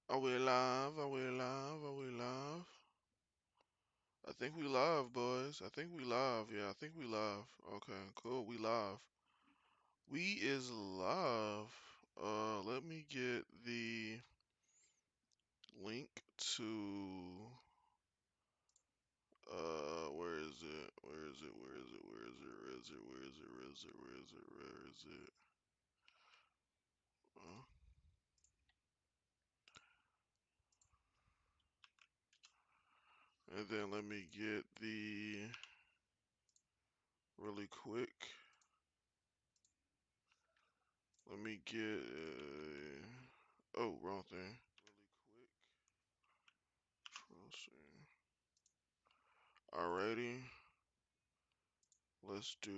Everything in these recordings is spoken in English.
Are we live? Are we live? Are we live? I think we live, boys. I think we live. Yeah, I think we live. Okay, cool. We live. We is live. Let me get the link to where is it? Where is it? Where is it? Where is it? Where is it? Where is it? Where is it? Where is it? Where is it? Uh, and then let me get the really quick. Let me get oh, wrong thing. Really quick. Let's see. Alrighty. Let's do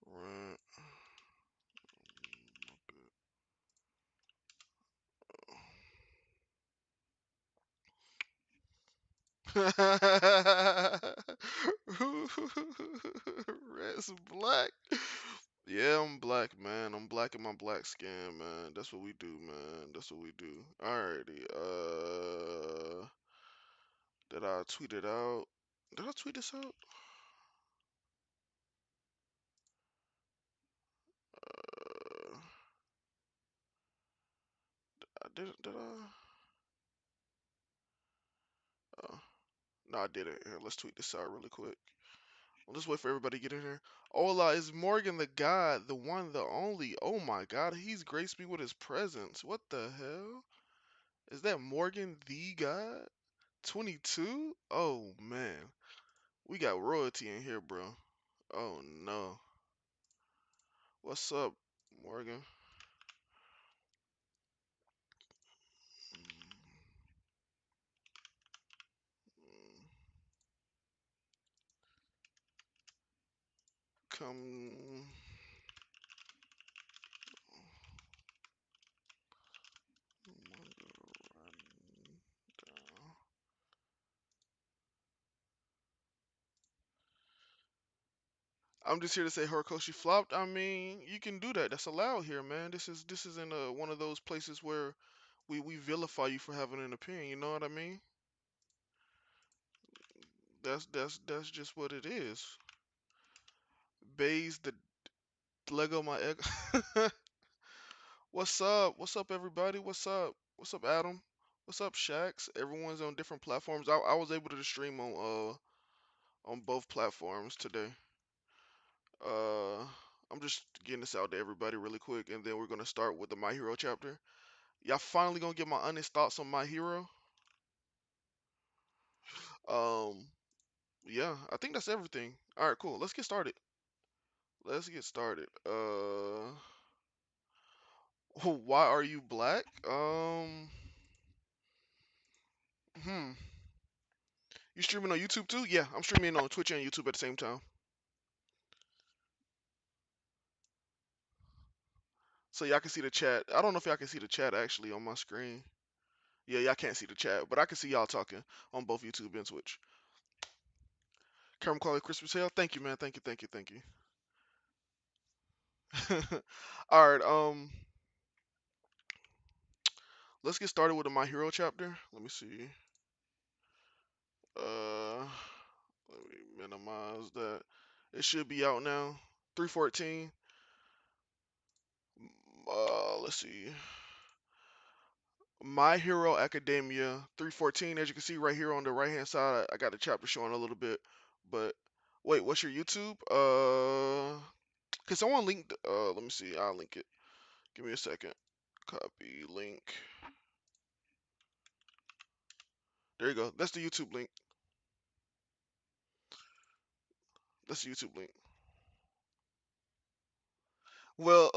rent. Red's black. Yeah, I'm black, man. I'm black in my black skin, man. That's what we do, man. That's what we do. Alrighty. Did I tweet it out? Did I tweet this out? Did I? Uh, no, I didn't. Here, let's tweet this out really quick. I'll just wait for everybody to get in here. Hola, is Morgan the God, the one, the only? Oh my God, he's graced me with his presence. What the hell? Is that Morgan the God? 22? Oh man, we got royalty in here, bro. Oh no. What's up, Morgan? Come. I'm just here to say Horikoshi flopped. I mean, you can do that. That's allowed here, man. This isn't one of those places where we vilify you for having an opinion. You know what I mean? That's just what it is. Bays the Lego my egg. What's up? What's up, everybody? What's up? What's up, Adam? What's up, Shax? Everyone's on different platforms. I was able to stream on both platforms today. Uh, I'm just getting this out to everybody really quick, and then we're gonna start with the My Hero chapter. Y'all finally gonna get my honest thoughts on My Hero. Um, yeah, I think that's everything. All right, cool. Let's get started. Let's get started. Why are you black? Hmm. You streaming on YouTube too? Yeah, I'm streaming on Twitch and YouTube at the same time. So y'all can see the chat. I don't know if y'all can see the chat actually on my screen. Yeah, y'all can't see the chat, but I can see y'all talking on both YouTube and Twitch. Caramel quality Christmas Hale. Thank you, man. Thank you, thank you, thank you. All right, let's get started with the My Hero chapter. Let me see. Uh, let me minimize that. It should be out now. 314. Let's see. My Hero Academia 314. As you can see right here on the right hand side, I got the chapter showing a little bit. But wait, what's your YouTube? Can someone link? Let me see. I'll link it. Give me a second. Copy link. There you go. That's the YouTube link. That's the YouTube link. Well,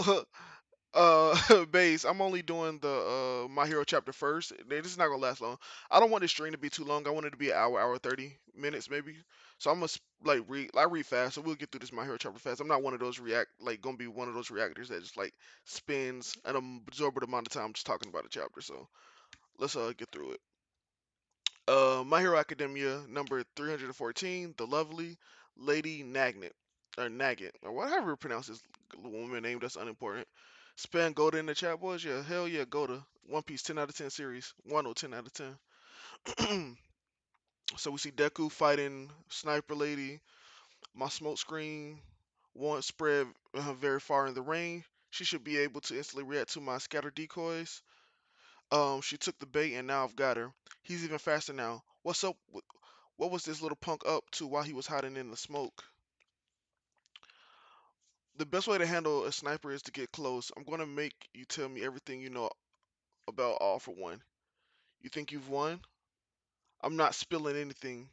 base. I'm only doing the My Hero chapter first. This is not gonna last long. I don't want this stream to be too long. I want it to be an hour 30 minutes maybe. So I'm gonna read fast. So we'll get through this My Hero chapter fast. I'm not one of those gonna be one of those reactors that just like spends an absorbent amount of time just talking about a chapter. So let's get through it. My Hero Academia number 314, the lovely Lady Nagnet or Nagant or whatever you pronounce this woman name. That's unimportant. Spam Goda in the chat, boys. Yeah, hell yeah, Goda. One Piece, 10 out of 10 series. 10 out of 10. So we see Deku fighting Sniper Lady. My smoke screen won't spread very far in the range. She should be able to instantly react to my scatter decoys. She took the bait and now I've got her. He's even faster now. What's up? What was this little punk up to while he was hiding in the smoke? The best way to handle a sniper is to get close. I'm gonna make you tell me everything you know about All for One. You think you've won? I'm not spilling anything.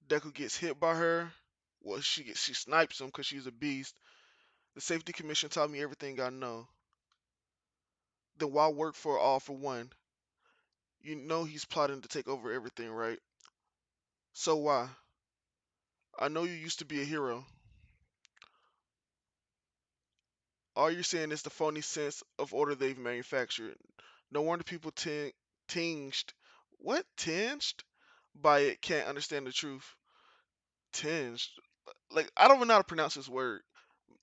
Deku gets hit by her. Well, she snipes him because she's a beast. The safety commission taught me everything I know. Then why work for All for One? You know he's plotting to take over everything, right? So why? I know you used to be a hero. All you're saying is the phony sense of order they've manufactured. No wonder people tinged, what tinged by it can't understand the truth. Tinged, like I don't even know how to pronounce this word.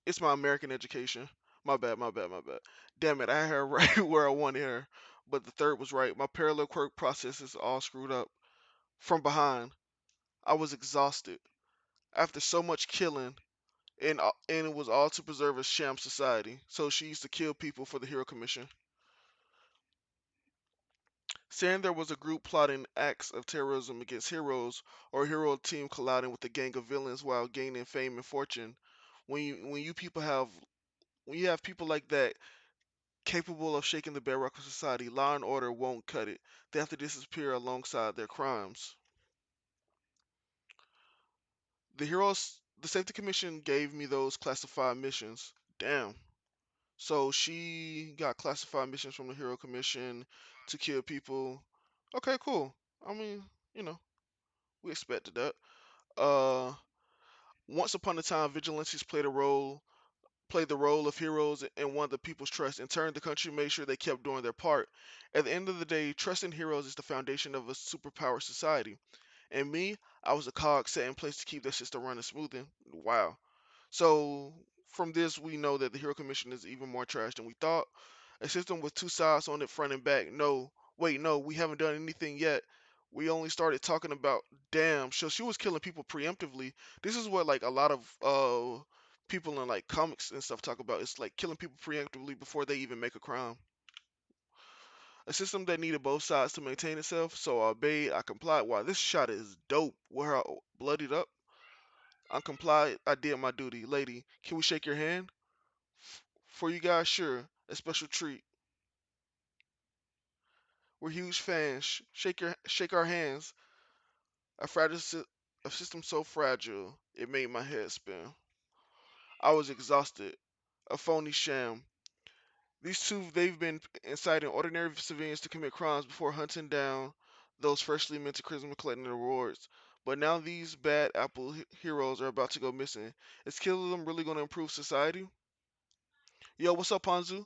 It's my American education. My bad, my bad, my bad. Damn it, I had her right where I wanted her, but the third was right. My parallel quirk process is all screwed up. From behind, I was exhausted after so much killing, and it was all to preserve a sham society. So she used to kill people for the Hero Commission. Saying there was a group plotting acts of terrorism against heroes, or a hero team colliding with a gang of villains while gaining fame and fortune. When you have people like that capable of shaking the bedrock of society, law and order won't cut it. They have to disappear alongside their crimes. The Safety Commission gave me those classified missions. Damn. So she got classified missions from the Hero Commission to kill people. Okay, cool. I mean, you know, we expected that. Uh, Once upon a time, vigilantes played the role of heroes and won the people's trust. In turn, the country made sure they kept doing their part. At the end of the day, trust in heroes is the foundation of a superpower society. And me, I was a cog set in place to keep that system running smoothly. Wow. So from this, we know that the Hero Commission is even more trash than we thought. A system with two sides on it, front and back. No, wait, no, we haven't done anything yet. We only started talking about, damn. So she was killing people preemptively. This is what like a lot of people in like comics and stuff talk about. It's like killing people preemptively before they even make a crime. A system that needed both sides to maintain itself. So I obeyed. I complied. Wow, this shot is dope. Where I bloodied up. I complied. I did my duty. Lady, can we shake your hand? For you guys, sure. A special treat. We're huge fans. Shake our hands. A fragile a system so fragile it made my head spin. I was exhausted. A phony sham. These two they've been inciting ordinary civilians to commit crimes before hunting down those freshly minted prisoners and collecting their rewards. But now these bad apple heroes are about to go missing. Is killing them really going to improve society? Yo, what's up, Panzu?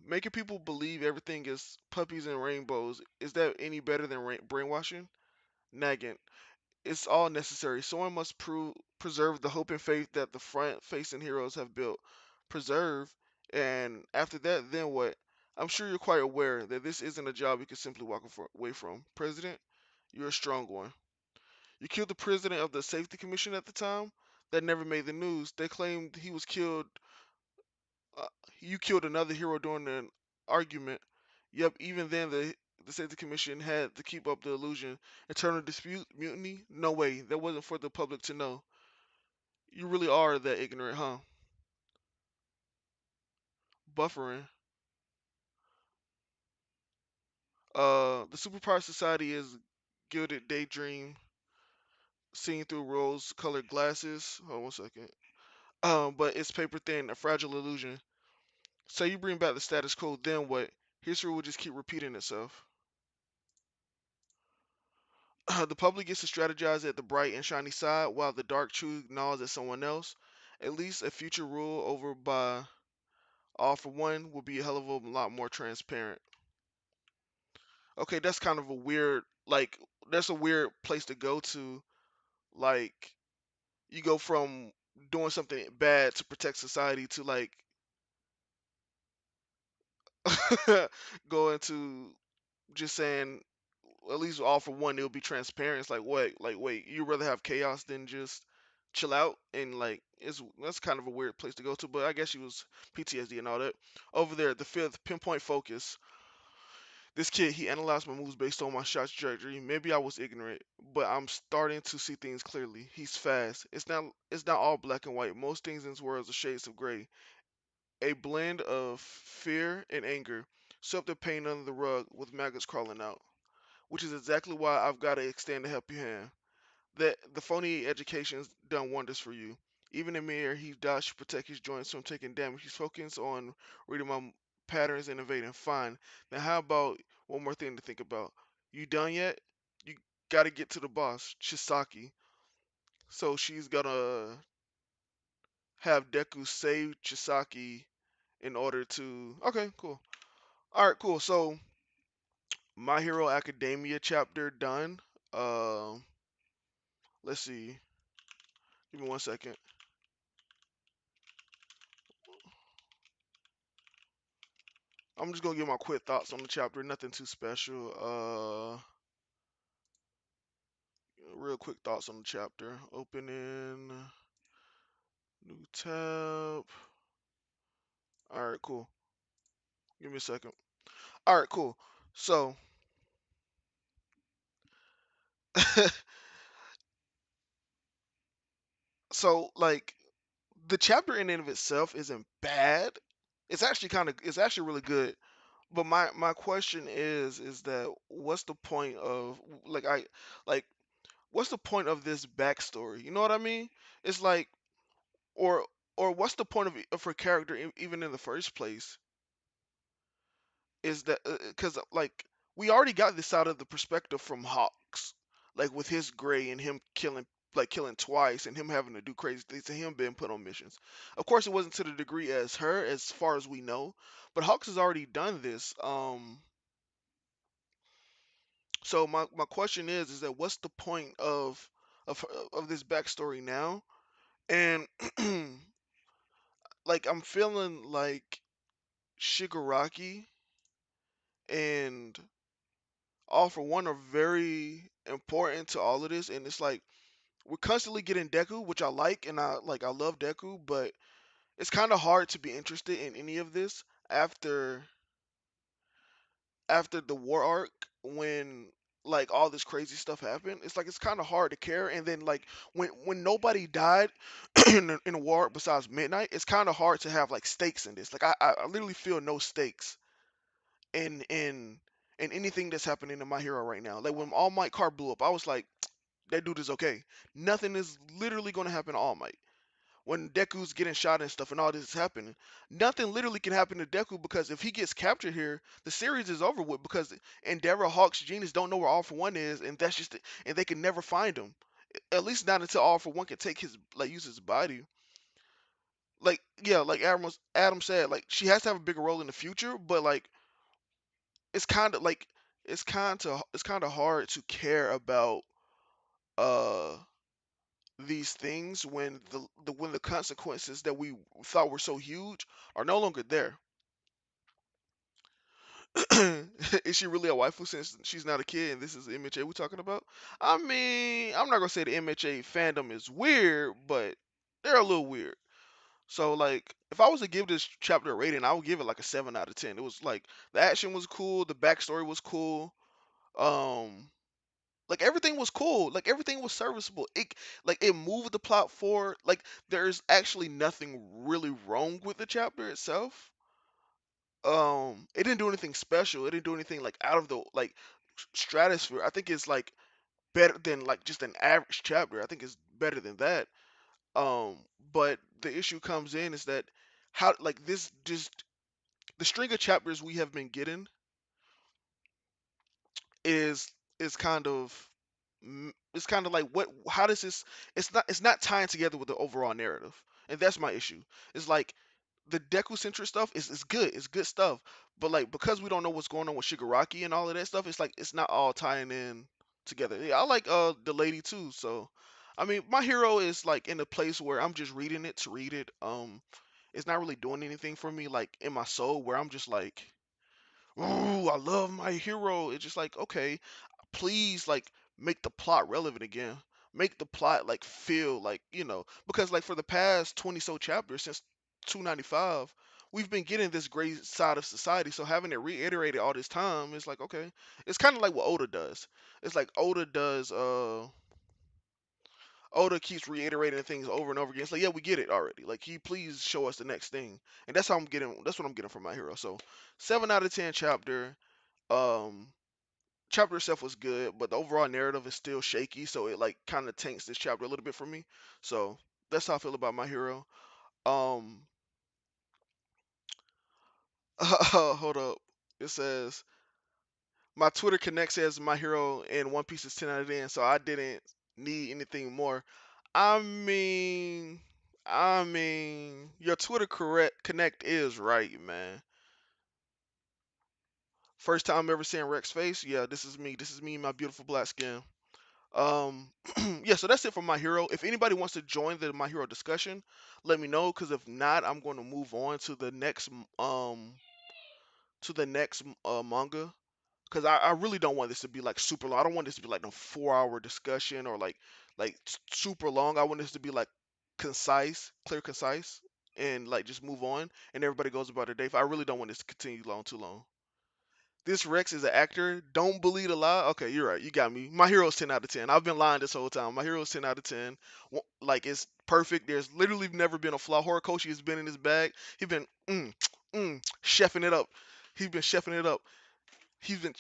Making people believe everything is puppies and rainbows, is that any better than brainwashing? Nagging. It's all necessary. Someone must preserve the hope and faith that the front-facing heroes have built. Preserve, and after that, then what? I'm sure you're quite aware that this isn't a job you can simply walk away from. President, you're a strong one. You killed the president of the Safety Commission at the time? That never made the news. They claimed he was killed uh, you killed another hero during an argument. Yep, even then the safety commission had to keep up the illusion. Internal dispute, mutiny? No way. That wasn't for the public to know. You really are that ignorant, huh? Buffering. The superpower society is gilded daydream seen through rose-colored glasses. Hold on 1 second. But it's paper thin, a fragile illusion. So you bring back the status quo, then what? History will just keep repeating itself. The public gets to strategize at the bright and shiny side, while the dark truth gnaws at someone else. At least a future rule over by all for one will be a hell of a lot more transparent. Okay, that's kind of a weird, like, that's a weird place to go to. Like, you go from doing something bad to protect society to, like, go into just saying at least all for one, it'll be transparent. It's like what, like wait, you rather have chaos than just chill out, and like it's that's kind of a weird place to go to. But I guess she was PTSD and all that. Over there, the fifth pinpoint focus. This kid, he analyzed my moves based on my shot trajectory. Maybe I was ignorant, but I'm starting to see things clearly. He's fast. It's not all black and white. Most things in this world are shades of gray. A blend of fear and anger. Swept the pain under the rug with maggots crawling out. Which is exactly why I've got to extend a helping hand. That the phony education's done wonders for you. Even in mirror, he dodged to protect his joints from taking damage. He's focused on reading my patterns and evading. Fine. Now how about one more thing to think about? You done yet? You gotta get to the boss, Chisaki. So she's gonna have Deku save Chisaki in order to. Okay, cool. All right, cool. So My Hero Academia chapter done. Um, let's see. Give me 1 second. I'm just gonna give my quick thoughts on the chapter. Nothing too special. Real quick thoughts on the chapter. Opening new tab. All right, cool. Give me a second. All right, cool. So, so like the chapter in and of itself isn't bad. It's actually really good. But my question is that what's the point of like I like what's the point of this backstory? You know what I mean? It's like or or what's the point of her character even in the first place? Is that because like we already got this out of the perspective from Hawks, like with his gray and him killing twice and him having to do crazy things and him being put on missions. Of course, it wasn't to the degree as her, as far as we know, but Hawks has already done this. So my question is that what's the point of of this backstory now? And like I'm feeling like Shigaraki and All for One are very important to all of this, and it's like we're constantly getting Deku, which I like, and I love Deku, but it's kind of hard to be interested in any of this after after the war arc when like all this crazy stuff happened. It's like it's kind of hard to care, and then like when nobody died in the war arc besides Midnight, it's kind of hard to have like stakes in this. Like I literally feel no stakes in anything that's happening in My Hero right now. Like when All Might car blew up, I was like, that dude is okay. Nothing is literally gonna happen to All Might. When Deku's getting shot and stuff and all this is happening, nothing literally can happen to Deku because if he gets captured here, the series is over with because Endeavor, Hawks, Genius don't know where All for One is, and that's just and they can never find him. At least not until All for One can take his like use his body. Like yeah, like Adam said, like she has to have a bigger role in the future, but like it's kind of like it's kind of hard to care about uh these things when the consequences that we thought were so huge are no longer there. Is she really a waifu since she's not a kid and this is the MHA we're talking about? I mean, I'm not gonna say the MHA fandom is weird, but they're a little weird. So like, if I was to give this chapter a rating, I would give it like a 7 out of 10. It was like the action was cool, the backstory was cool. Um, like everything was cool. Like everything was serviceable. It moved the plot forward. Like there's actually nothing really wrong with the chapter itself. It didn't do anything special. It didn't do anything like out of the like stratosphere. I think it's like better than like just an average chapter. I think it's better than that. Um, but the issue comes in is that how like this just the string of chapters we have been getting is is kind of it's kind of like what how does this it's not tying together with the overall narrative, and that's my issue. It's like the Deku centric stuff is good, it's good stuff, but like because we don't know what's going on with Shigaraki and all of that stuff, it's like it's not all tying in together. Yeah, I like the lady too, so I mean My Hero is like in a place where I'm just reading it to read it. It's not really doing anything for me like in my soul where I'm just like ooh, I love my hero. It's just like, okay, please like make the plot relevant again. Make the plot like feel like, because like for the past 20 so chapters since 295, we've been getting this great side of society. So having it reiterated all this time is like, okay. It's kind of like what Oda does. It's like Oda keeps reiterating things over and over again. It's like, yeah, we get it already. Like, he please show us the next thing, and that's how I'm getting. That's what I'm getting from my hero. So, 7 out of 10 chapter. Um, chapter itself was good, but the overall narrative is still shaky, so it like kind of tanks this chapter a little bit for me. So that's how I feel about my hero. Um, hold up. It says my Twitter Connect says my hero in One Piece is 10 out of 10, so I didn't need anything more. I mean, your Twitter correct Connect is right, man. First time ever seeing Rex face. Yeah, this is me. This is me, my beautiful black skin. Um, yeah, so that's it for my hero. If anybody wants to join the my hero discussion, let me know. Because if not, I'm going to move on to the next manga. Because I really don't want this to be like super long. I don't want this to be like no 4 hour discussion or like super long. I want this to be like concise, clear, concise, and like just move on and everybody goes about their day. I really don't want this to continue long too long. This Rex is an actor. Don't believe the lie. Okay, you're right. You got me. My hero's 10 out of 10. I've been lying this whole time. My hero's 10 out of 10. Like it's perfect. There's literally never been a flaw. Horikoshi has been in his bag. He's been chefing it up. He's been chefing it up. He's been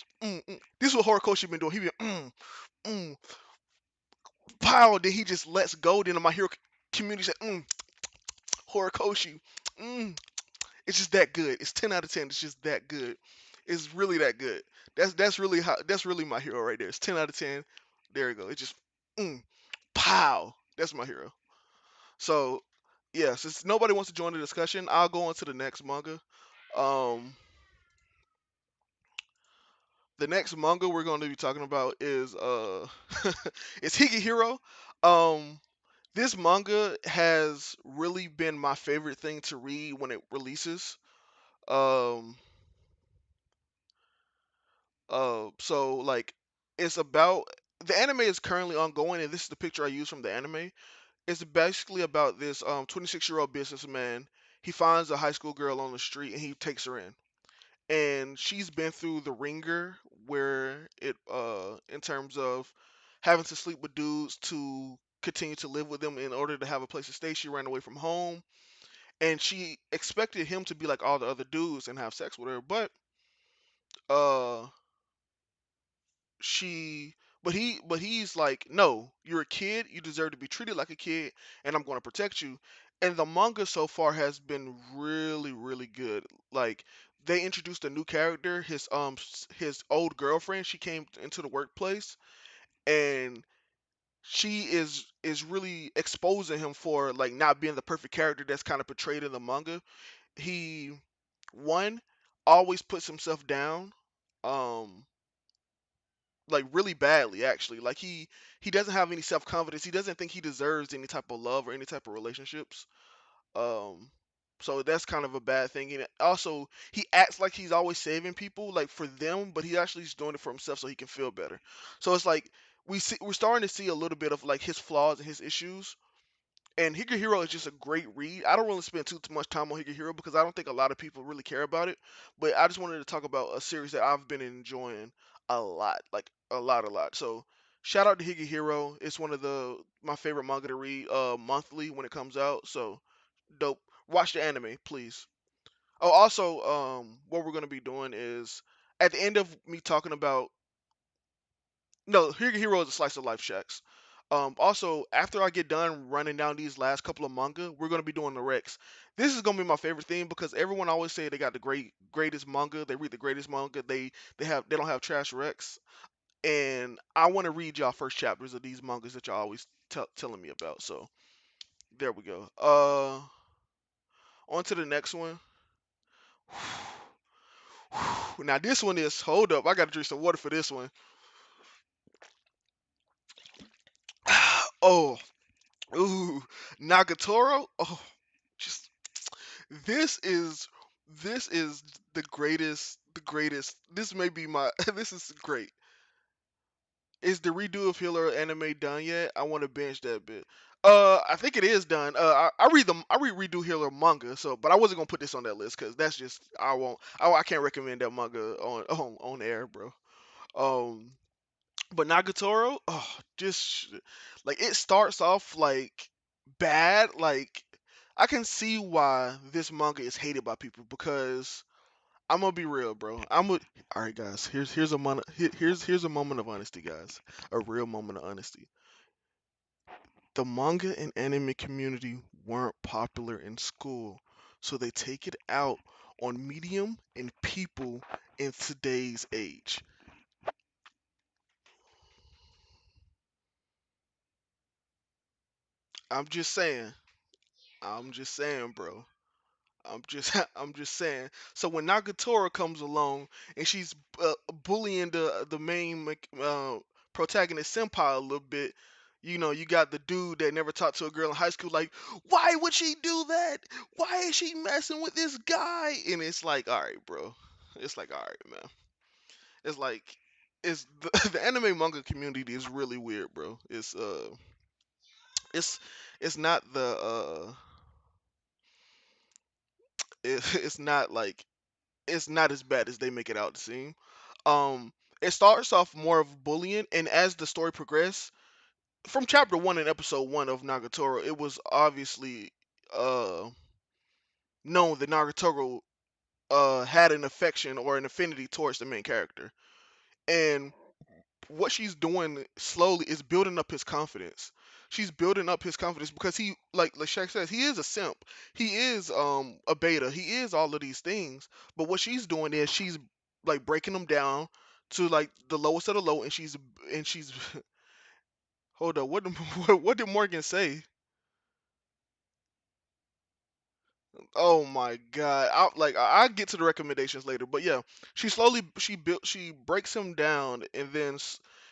This is what Horikoshi been doing. He been mm, pow. Then he just lets go. Then my hero community said Horikoshi. Mm, it's just that good. It's 10 out of 10. It's just that good. It's really that good. That's really my hero right there. It's 10 out of 10. There you go. It just mm, pow. That's my hero. So yeah, since nobody wants to join the discussion, I'll go on to the next manga. Um, the next manga we're going to be talking about is it's Higehiro. Um, this manga has really been my favorite thing to read when it releases. Um, so like it's about the anime is currently ongoing, and this is the picture I use from the anime. It's basically about this 26-year-old businessman. He finds a high school girl on the street and he takes her in. And she's been through the ringer where it in terms of having to sleep with dudes to continue to live with them in order to have a place to stay. She ran away from home and she expected him to be like all the other dudes and have sex with her, but uh she but he's like, no, you're a kid, you deserve to be treated like a kid, and I'm going to protect you. And the manga so far has been really really good. Like, they introduced a new character, his old girlfriend. She came into the workplace, and she is really exposing him for like not being the perfect character that's kind of portrayed in the manga. He, one, always puts himself down, um like really badly actually. Like, he doesn't have any self-confidence. He doesn't think he deserves any type of love or any type of relationships. um so that's kind of a bad thing. And also, he acts like he's always saving people like for them, but he actually is doing it for himself so he can feel better. So it's like we're starting to see a little bit of like his flaws and his issues. And Higehiro is just a great read. I don't really spend too much time on Higehiro because I don't think a lot of people really care about it. But I just wanted to talk about a series that I've been enjoying a lot, like a lot. So shout out to Higehiro. It's one of the my favorite manga to read monthly when it comes out. So dope. Watch the anime, please. Oh, also, what we're gonna be doing is at the end of me talking about no, Hero is a slice of life checks. Also, after I get done running down these last couple of manga, we're gonna be doing the Rex. This is gonna be my favorite thing because everyone always say they got the greatest manga. They read the greatest manga. They don't have trash Rex, and I want to read y'all first chapters of these mangas that y'all always telling me about. So there we go. On to the next one. Now this one is, hold up. I gotta drink some water for this one. Oh, ooh, Nagatoro. Oh, just this is this is the greatest. This may be my. This is great. Is the redo of Healer anime done yet? I want to binge that bit. I think it is done. I read redo Healer manga, so but I wasn't gonna put this on that list because that's just I won't. I can't recommend that manga on air, bro. Um, but Nagatoro, oh, just like it starts off like bad. Like I can see why this manga is hated by people because I'm gonna be real, bro. All right, guys. Here's a moment of honesty, guys. A real moment of honesty. The manga and anime community weren't popular in school, so they take it out on medium and people in today's age. I'm just saying. I'm just saying, bro. I'm just saying. So when Nagatoro comes along and she's bullying the main protagonist senpai a little bit, you know, you got the dude that never talked to a girl in high school, like, why would she do that? Why is she messing with this guy? And it's like, all right, bro. It's like, all right, man. It's like, it's the anime manga community is really weird, bro. It's it's not the it's not like it's not as bad as they make it out to seem. Um, it starts off more of bullying, and as the story progresses, from chapter one in episode one of Nagatoro, it was obviously uh known that Nagatoro had an affection or an affinity towards the main character, and what she's doing slowly is building up his confidence. She's building up his confidence because he, like Shaq says, he is a simp. He is a beta. He is all of these things. But what she's doing is she's like breaking him down to like the lowest of the low, and she's hold up. What did, what did Morgan say? Oh my god! I'll get to the recommendations later, but yeah, she breaks him down, and then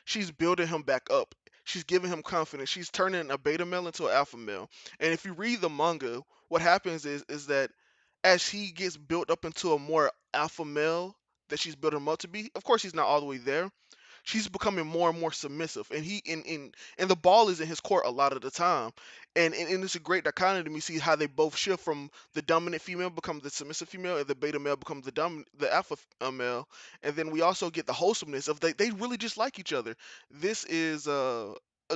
she's building him back up. She's giving him confidence. She's turning a beta male into an alpha male. And if you read the manga, what happens is that as he gets built up into a more alpha male that she's building him up to be, of course he's not all the way there, she's becoming more and more submissive, and and the ball is in his court a lot of the time, and it's a great dichotomy to me see how they both shift from the dominant female become the submissive female, and the beta male becomes the alpha male, and then we also get the wholesomeness of they really just like each other. This is a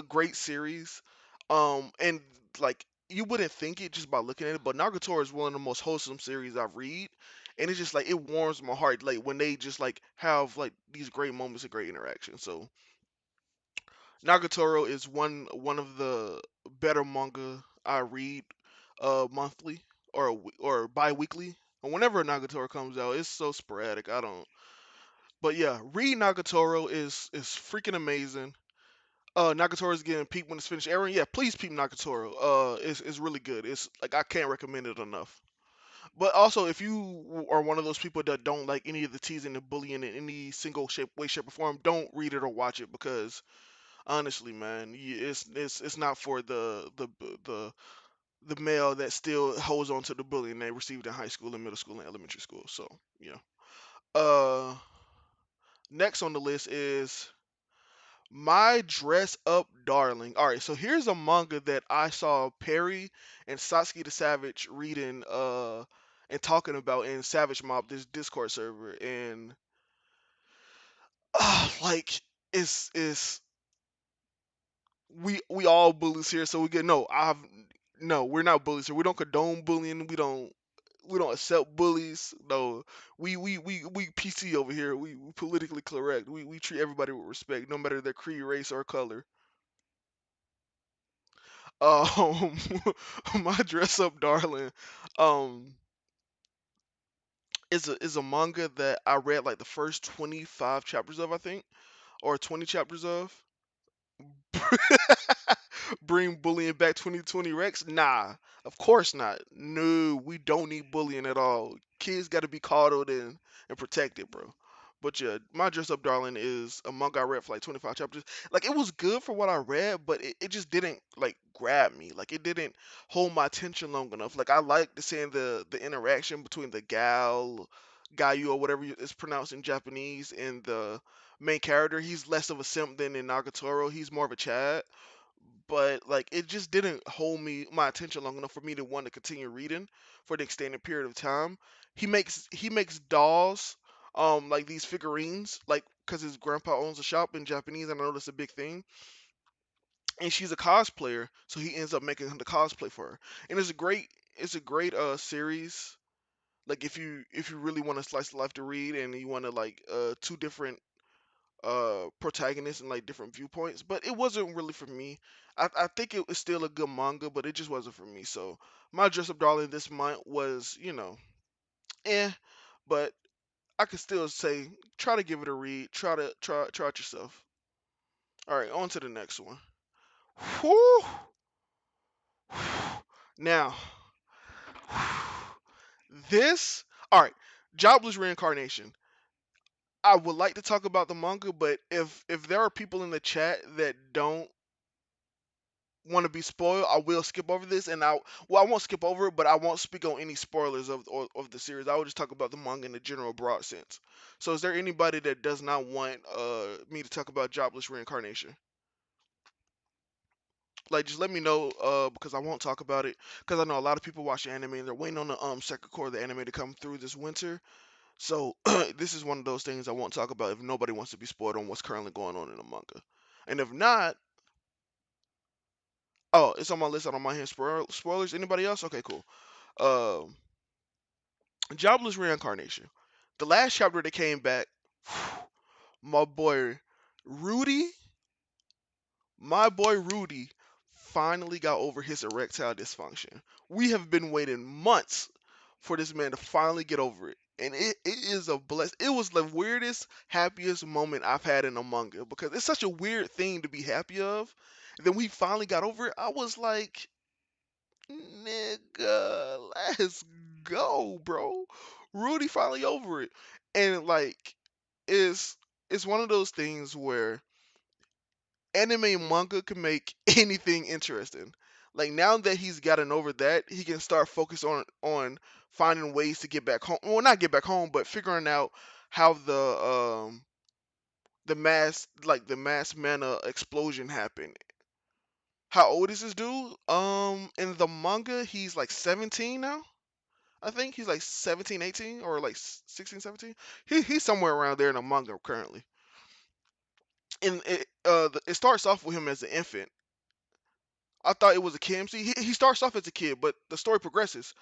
great series, and like you wouldn't think it just by looking at it, but Nagatoro is one of the most wholesome series I've read, and it's just like it warms my heart like when they just like have like these great moments of great interaction. So Nagatoro is one of the better manga I read monthly or bi-weekly. And whenever Nagatoro comes out, it's so sporadic. I don't. But yeah, read Nagatoro is freaking amazing. Nagatoro is getting peep when it's finished airing. Yeah, please peep Nagatoro. It's really good. It's like I can't recommend it enough. But also, if you are one of those people that don't like any of the teasing and bullying in any single shape, way, shape, or form, don't read it or watch it because honestly, man, it's not for the the male that still holds on to the bullying they received in high school and middle school and elementary school. So yeah. Uh, next on the list is My Dress Up Darling. All right, so here's a manga that I saw Perry and Satsuki the Savage reading and talking about in Savage Mob, this Discord server, and like it's we all bullies here, so we get no. I've no, we're not bullies here. We don't condone bullying. We don't accept bullies. No, we PC over here. We politically correct. We treat everybody with respect, no matter their creed, race, or color. Um, my dress up darling, um, is a manga that I read like the first 25 chapters of, I think, or 20 chapters of. Bring bullying back 2020 Rex? Nah, of course not. No, we don't need bullying at all. Kids got to be coddled and protected, bro. But yeah, My Dress Up Darling is a manga I read for like 25 chapters. Like it was good for what I read, but it just didn't like grab me. Like it didn't hold my attention long enough. Like I liked seeing the interaction between the Gayu or whatever it's pronounced in Japanese, and the main character, he's less of a simp than in Nagatoro. He's more of a Chad, but like it just didn't hold me my attention long enough for me to want to continue reading for the extended period of time. He makes dolls, like these figurines, like because his grandpa owns a shop in Japanese, and I know that's a big thing. And she's a cosplayer, so he ends up making him the cosplay for her. And it's a great series. Like if you really want a slice of life to read, and you want to like two different protagonists and like different viewpoints, but it wasn't really for me. I think it was still a good manga, but it just wasn't for me. So my dress up darling this month was, eh, but I could still say try to give it a read. Try it yourself. All right, on to the next one. Whew. Now, this, all right, Jobless Reincarnation. I would like to talk about the manga, but if there are people in the chat that don't want to be spoiled, I will skip over this, and I won't skip over it, but I won't speak on any spoilers of the series. I will just talk about the manga in a general broad sense. So, is there anybody that does not want me to talk about Jobless Reincarnation? Like, just let me know, because I won't talk about it, because I know a lot of people watch anime and they're waiting on the second core of the anime to come through this winter. So this is one of those things I won't talk about if nobody wants to be spoiled on what's currently going on in the manga. And if not, oh, it's on my list. I don't mind hearing spoilers. Anybody else? Okay, cool. Um, Jobless Reincarnation. The last chapter that came back, my boy Rudy, my boy Rudy finally got over his erectile dysfunction. We have been waiting months for this man to finally get over it. And it is a bless. It was the weirdest, happiest moment I've had in a manga because it's such a weird thing to be happy of. And then we finally got over it. I was like, nigga, let's go, bro. Rudy finally over it. And like, it's it's one of those things where anime and manga can make anything interesting. Like now that he's gotten over that, he can start focus on finding ways to get back home. Well, not get back home, but figuring out how the mass mana explosion happened. How old is this dude? In the manga, he's like 17 now. I think he's like 17, 18, or like 16, 17. He's somewhere around there in the manga currently. And it starts off with him as an infant. I thought it was a kid. See, he starts off as a kid, but the story progresses.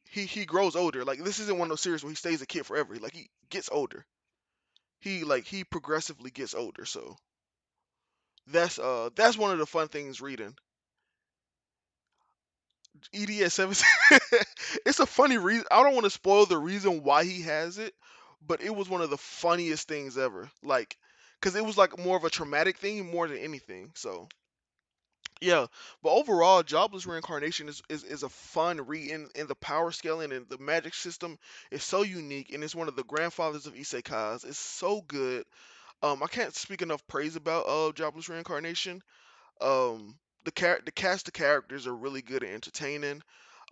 He grows older. Like this isn't one of those series where he stays a kid forever. Like he gets older. He progressively gets older. So that's one of the fun things reading. EDS 17. It's a funny reason. I don't want to spoil the reason why he has it, but it was one of the funniest things ever. Like, cause it was like more of a traumatic thing more than anything. So yeah, but overall, Jobless Reincarnation is a fun read, in the power scaling and the magic system is so unique, and it's one of the grandfathers of isekais. It's so good. I can't speak enough praise about Jobless Reincarnation. The cast of characters are really good and entertaining.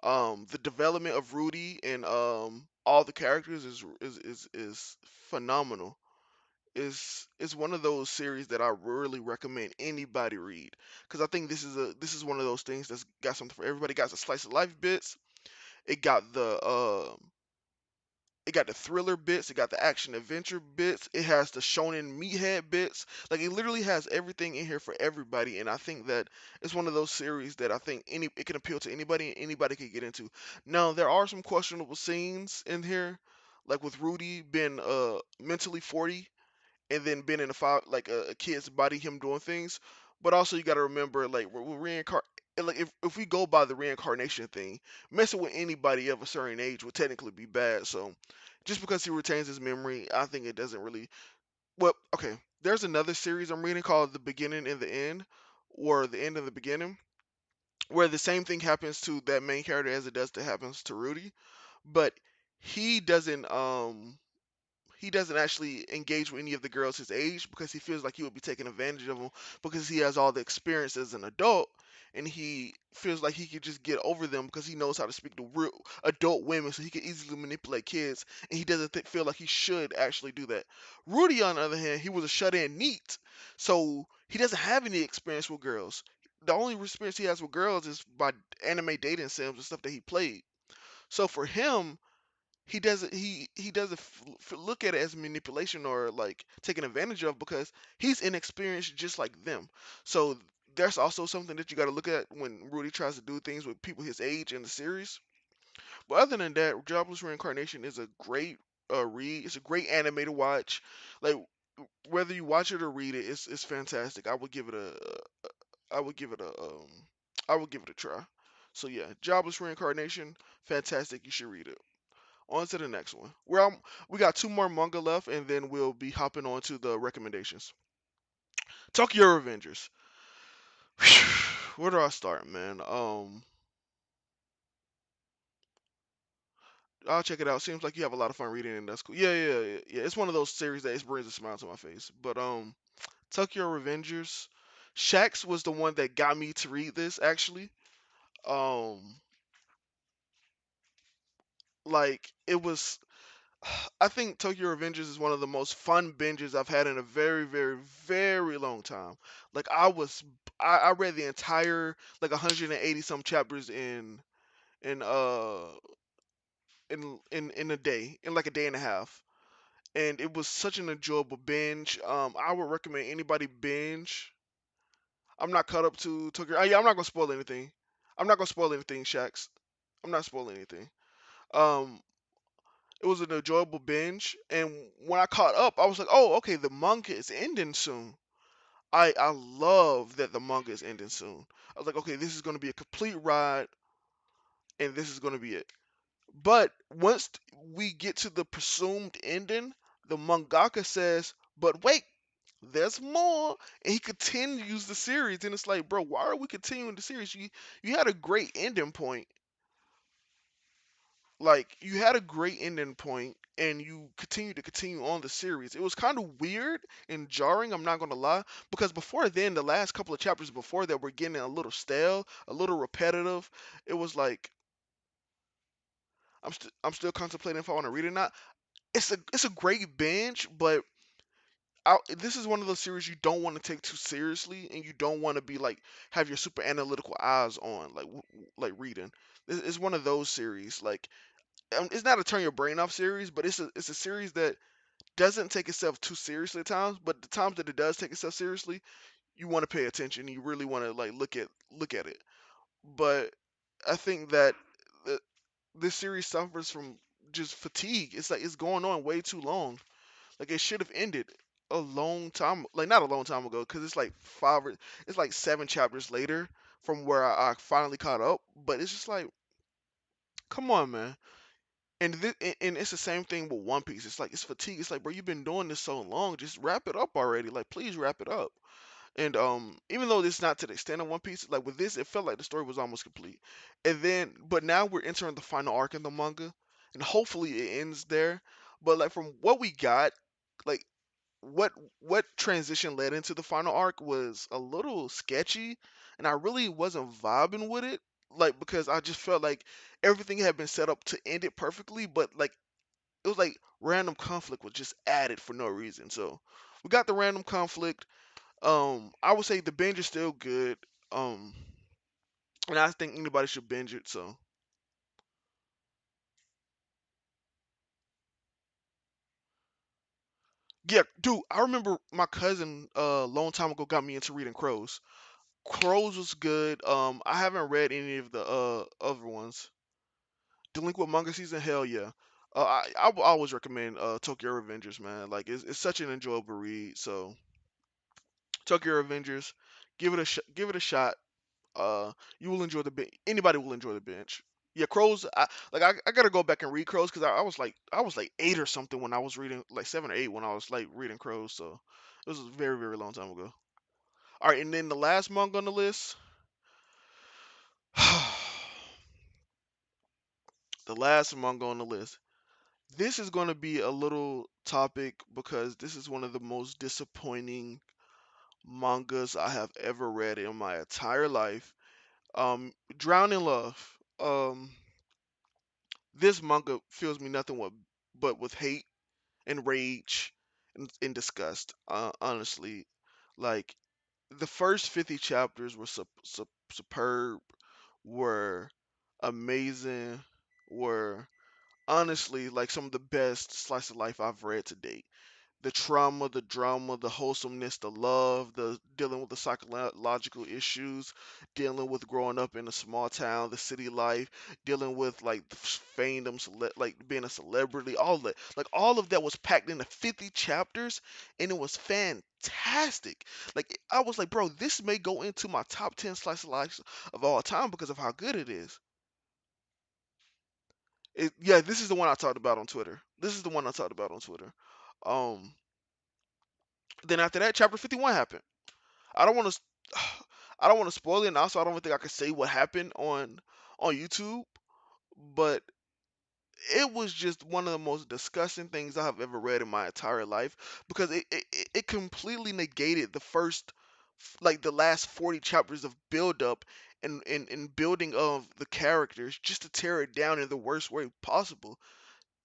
The development of Rudy and all the characters is phenomenal. Is one of those series that I really recommend anybody read because I think this is one of those things that's got something for everybody. It got the slice of life bits. It got the thriller bits. It got the action adventure bits. It has the shonen meathead bits. Like it literally has everything in here for everybody. And I think that it's one of those series that I think it can appeal to anybody and anybody can get into. Now there are some questionable scenes in here, like with Rudy being mentally 40 and then being in a kid's body, him doing things. But also you got to remember, like we're like if we go by the reincarnation thing, messing with anybody of a certain age would technically be bad. So just because he retains his memory, I think it doesn't really. Well, okay. There's another series I'm reading called The Beginning and the End, or The End and the Beginning, where the same thing happens to that main character as it does to happens to Rudy, but he doesn't he doesn't actually engage with any of the girls his age because he feels like he would be taking advantage of them because he has all the experience as an adult, and he feels like he could just get over them because he knows how to speak to real adult women, so he can easily manipulate kids, and he doesn't feel like he should actually do that. Rudy, on the other hand, he was a shut-in neat, so he doesn't have any experience with girls. The only experience he has with girls is by anime dating sims and stuff that he played. So for him, he doesn't look at it as manipulation or like taking advantage of because he's inexperienced just like them. So there's also something that you got to look at when Rudy tries to do things with people his age in the series. But other than that, Jobless Reincarnation is a great read. It's a great anime to watch. Like whether you watch it or read it, it's fantastic. I would give it a I would give it a try. So yeah, Jobless Reincarnation, fantastic. You should read it. On to the next one. We got two more manga left, and then we'll be hopping on to the recommendations. Tokyo Revengers. Where do I start, man? I'll check it out. Seems like you have a lot of fun reading, and that's cool. Yeah. It's one of those series that it brings a smile to my face. But Tokyo Revengers. Shax was the one that got me to read this actually. Um, like it was I think Tokyo Revengers is one of the most fun binges I've had in a very, very, very long time. Like I read the entire like 180 some chapters in in a day, in like a day and a half, and it was such an enjoyable binge. I would recommend anybody binge. I'm not caught up to Tokyo. Yeah, I'm not gonna spoil anything. I'm not gonna spoil anything, Shax. I'm not spoiling anything. Um, it was an enjoyable binge, and when I caught up, I was like, "Oh, okay, the manga is ending soon." I love that the manga is ending soon. I was like, "Okay, this is going to be a complete ride, and this is going to be it." But once we get to the presumed ending, the mangaka says, "But wait, there's more," and he continues the series. And it's like, bro, why are we continuing the series? You had a great ending point. Like you had a great ending point and you continue on the series. It was kind of weird and jarring, I'm not going to lie, because before then the last couple of chapters before that were getting a little stale, a little repetitive. It was like I'm still contemplating if I want to read it or not. It's a great binge, but this is one of those series you don't want to take too seriously, and you don't want to be like have your super analytical eyes on like reading. It's one of those series like it's not a turn your brain off series, but it's a series that doesn't take itself too seriously at times. But the times that it does take itself seriously, you want to pay attention. You really want to like look at it. But I think that the, this series suffers from just fatigue. It's like it's going on way too long. Like it should have ended a long time, like not a long time ago, because it's like 7 chapters later from where I finally caught up. But it's just like, come on, man. And it's the same thing with One Piece. It's like it's fatigue. It's like, bro, you've been doing this so long. Just wrap it up already. Like, please wrap it up. And even though it's not to the extent of One Piece, like with this, it felt like the story was almost complete. And then, but now we're entering the final arc in the manga, and hopefully it ends there. But like from what we got, like what what transition led into the final arc was a little sketchy, and I really wasn't vibing with it. Like because I just felt like everything had been set up to end it perfectly, but like it was like random conflict was just added for no reason. So we got the random conflict. I would say the binge is still good. Um, and I think anybody should binge it. So yeah, dude, I remember my cousin a long time ago got me into reading Crows. Crows was good. I haven't read any of the other ones. Delinquent Manga Season, hell yeah. I will always recommend Tokyo Revengers, man. Like it's such an enjoyable read. So Tokyo Revengers, give it a shot. You will enjoy the bench. Anybody will enjoy the bench. Yeah, Crows. I gotta go back and read Crows because I was like 8 or something when I was reading like 7 or 8 when I was like reading Crows. So it was a very very long time ago. All right, and then the last manga on the list, the last manga on the list. This is gonna be a little. topic because this is one of the most disappointing mangas I have ever read in my entire life. Drown in Love. This manga fills me nothing but with hate and rage and disgust. Honestly, like the first 50 chapters were superb, were amazing, were honestly like some of the best slice of life I've read to date. The trauma, the drama, the wholesomeness, the love, the dealing with the psychological issues, dealing with growing up in a small town, the city life, dealing with like the fandom, like being a celebrity, all that, like all of that was packed into 50 chapters, and it was fantastic. Like I was like, bro, this may go into my top 10 slice of life of all time because of how good it is. Yeah, this is the one I talked about on Twitter. This is the one I talked about on Twitter. Um, then after that, chapter 51 happened. I don't want to, I don't want to spoil it, and also I don't think I can say what happened on YouTube. But it was just one of the most disgusting things I have ever read in my entire life because it completely negated the first, like the last 40 chapters of build up and building of the characters just to tear it down in the worst way possible.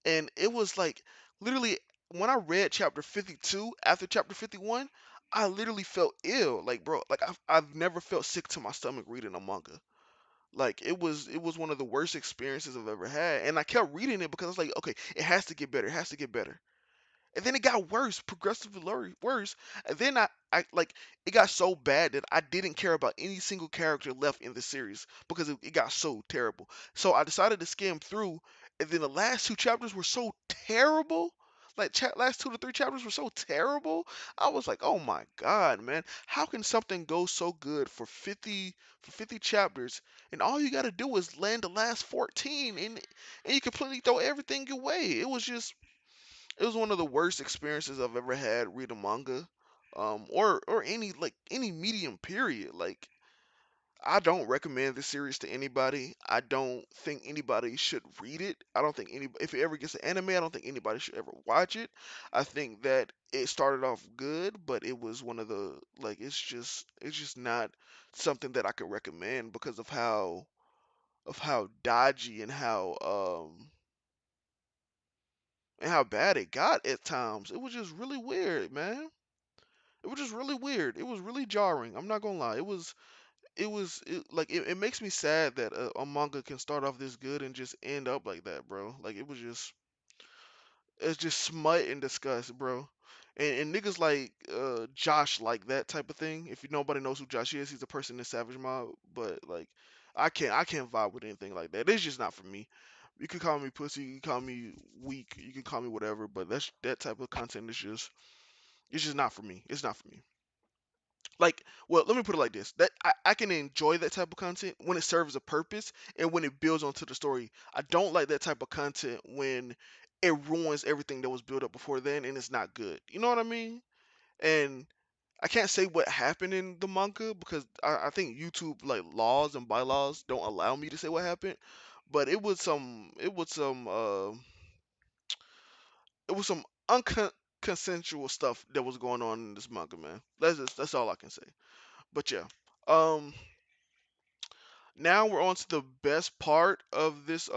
And it was like literally when I read chapter 52 after chapter 51, I literally felt ill. Like bro, like I've never felt sick to my stomach reading a manga. Like it was one of the worst experiences I've ever had, and I kept reading it because I was like, okay, it has to get better, it has to get better. And then it got worse, progressively worse. And then I like it got so bad that I didn't care about any single character left in the series because it got so terrible. So I decided to skim through, and then the last two chapters were so terrible. Like last 2 to 3 chapters were so terrible. I was like, "Oh my god, man! How can something go so good for 50 chapters, and all you got to do is land the last 14, and you completely throw everything away?" It was one of the worst experiences I've ever had reading manga, or any like any medium period. Like I don't recommend this series to anybody. I don't think anybody should read it. I don't think any if it ever gets an anime, I don't think anybody should ever watch it. I think that it started off good, but it was one of the like it's just not something that I could recommend because of how dodgy and how bad it got at times. It was just really weird, man. It was just really weird. It was really jarring. I'm not gonna lie. It makes me sad that a manga can start off this good and just end up like that, bro. Like it's just smut and disgust, bro. And niggas like Josh like that type of thing. If nobody knows who Josh is, he's a person in Savage Mob. But like, I can't vibe with anything like that. It's just not for me. You can call me pussy, you can call me weak, you can call me whatever. But that type of content is just it's just not for me. It's not for me. Like, well, let me put it like this: that I can enjoy that type of content when it serves a purpose and when it builds onto the story. I don't like that type of content when it ruins everything that was built up before then and it's not good. You know what I mean? And I can't say what happened in the manga because I think YouTube like laws and bylaws don't allow me to say what happened. But it was some unconsensual stuff that was going on in this manga, man. That's all I can say. But yeah. Um Now we're on to the best part of this.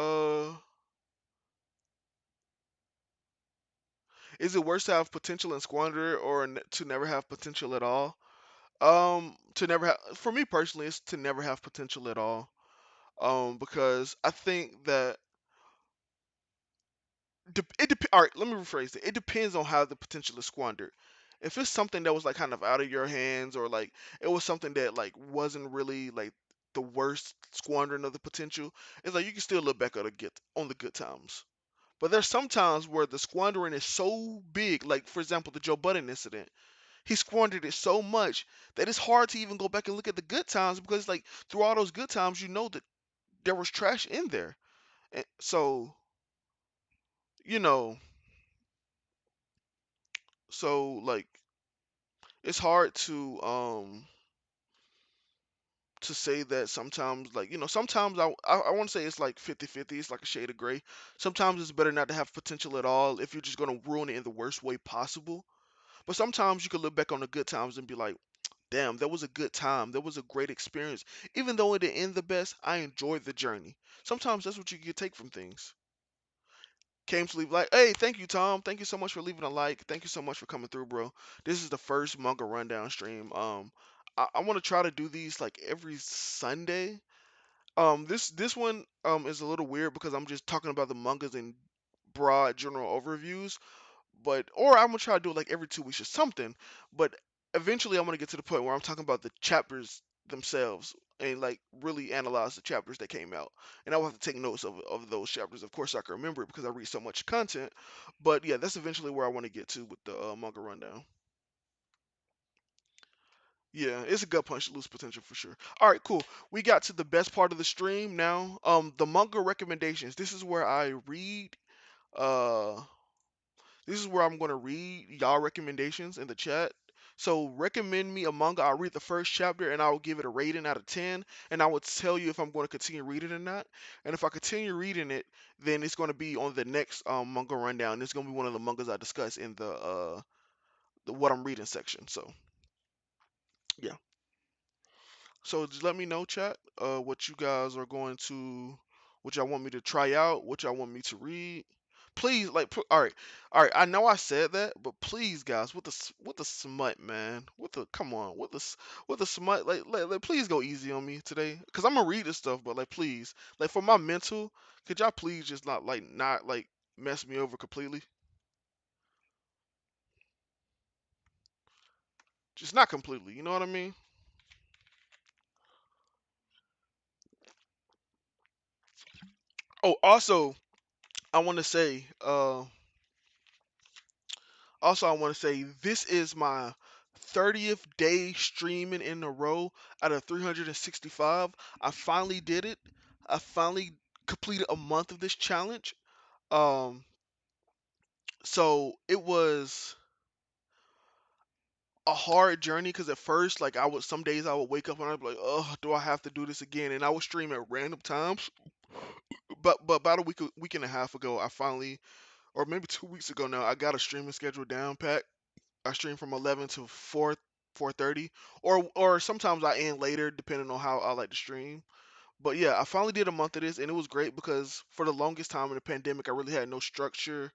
Is it worse to have potential and squander it or to never have potential at all? To never have, for me personally, it's to never have potential at all. Because I think that all right, let me rephrase it. It depends on how the potential is squandered. If it's something that was like kind of out of your hands, or like it was something that like wasn't really like the worst squandering of the potential, it's like you can still look back on the good times. But there's some times where the squandering is so big, like for example the Joe Budden incident. He squandered it so much that it's hard to even go back and look at the good times because like through all those good times, you know that there was trash in there. And so you know, so like it's hard to to say that sometimes, like, sometimes I want to say it's like 50-50. It's like a shade of gray. Sometimes it's better not to have potential at all if you're just gonna ruin it in the worst way possible. But sometimes you can look back on the good times and be like, damn, that was a good time. That was a great experience. Even though it didn't end the best, I enjoyed the journey. Sometimes that's what you can take from things. Came to leave like, hey, thank you, Tom. Thank you so much for leaving a like. Thank you so much for coming through, bro. This is the first manga rundown stream. I want to try to do these like every Sunday. This one is a little weird because I'm just talking about the mangas in broad general overviews, but or I'm gonna try to do it like every 2 weeks or something. But eventually, I'm gonna get to the point where I'm talking about the chapters themselves and like really analyze the chapters that came out. And I will have to take notes of those chapters, of course, so I can remember it because I read so much content. But yeah, that's eventually where I want to get to with the manga rundown. Yeah, it's a gut punch to lose potential for sure. All right, cool. We got to the best part of the stream now. The manga recommendations. This is where I read. Uh, This is where I'm going to read y'all recommendations in the chat. So recommend me a manga. I'll read the first chapter and I will give it a rating out of 10. And I will tell you if I'm going to continue reading it or not. And if I continue reading it, then it's going to be on the next manga rundown. It's going to be one of the mangas I discuss in the what I'm reading section. So yeah. So just let me know, chat, what you guys are going to, what y'all want me to try out, what y'all want me to read. Please, like, all right. I know I said that, but please, guys, with the smut, man, with the come on, with the smut, like, please go easy on me today, cause I'm gonna read this stuff, but like, please, like, for my mental, could y'all please just not like mess me over completely, just not completely, you know what I mean? Oh, also, I want to say, I want to say this is my 30th day streaming in a row out of 365. I finally did it. I finally completed a month of this challenge. Um, so it was a hard journey because at first, like some days I would wake up and I'd be like, oh, do I have to do this again? And I would stream at random times. But about week and a half ago, I finally, or maybe 2 weeks ago now, I got a streaming schedule down pat. I stream from 11 to 4:30, or sometimes I end later depending on how I like to stream. But yeah, I finally did a month of this, and it was great because for the longest time in the pandemic, I really had no structure,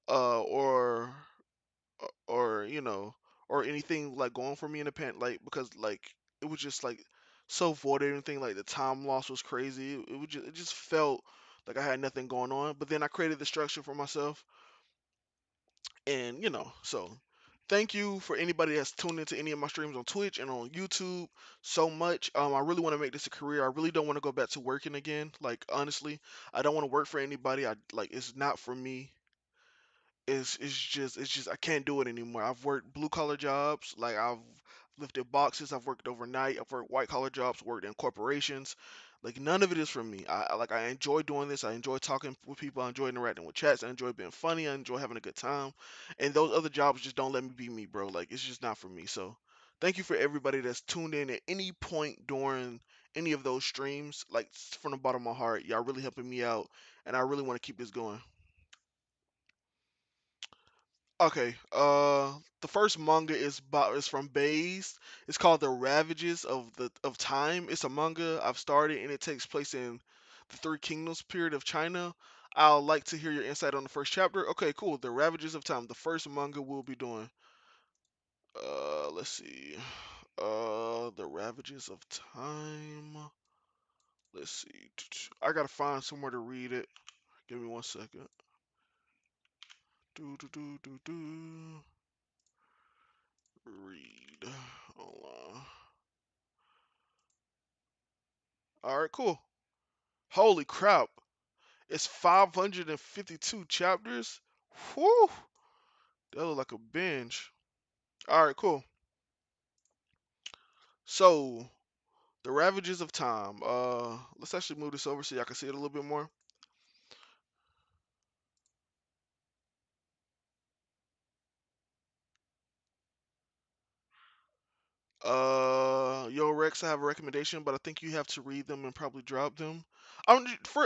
uh, or or or anything like going for me in the like because like it was just like so void of anything. Like the time loss was crazy. It just felt like I had nothing going on. But then I created the structure for myself, and so thank you for anybody that's tuned into any of my streams on Twitch and on YouTube so much. I really want to make this a career. I really don't want to go back to working again. Like honestly, I don't want to work for anybody. I like it's not for me. It's just I can't do it anymore. I've worked blue collar jobs, like I've lifted boxes, I've worked overnight, I've worked white collar jobs, worked in corporations. Like none of it is for me. I enjoy doing this. I enjoy talking with people. I enjoy interacting with chats. I enjoy being funny. I enjoy having a good time. And those other jobs just don't let me be me, bro. Like it's just not for me. So thank you for everybody that's tuned in at any point during any of those streams. Like from the bottom of my heart, y'all really helping me out, and I really want to keep this going. Okay, the first manga is from Baze. It's called The Ravages of Time. It's a manga I've started and it takes place in the Three Kingdoms period of China. I'd like to hear your insight on the first chapter. Okay, cool. The Ravages of Time, the first manga we'll be doing. Let's see. The Ravages of Time. Let's see. I gotta find somewhere to read it. Give me 1 second. Do do do do do. Read. Hold on. All right, cool. Holy crap. It's 552 chapters. Whew. That look like a binge. All right, cool. So, the Ravages of Time. Let's actually move this over so y'all can see it a little bit more. Yo, Rex, I have a recommendation, but I think you have to read them and probably drop them.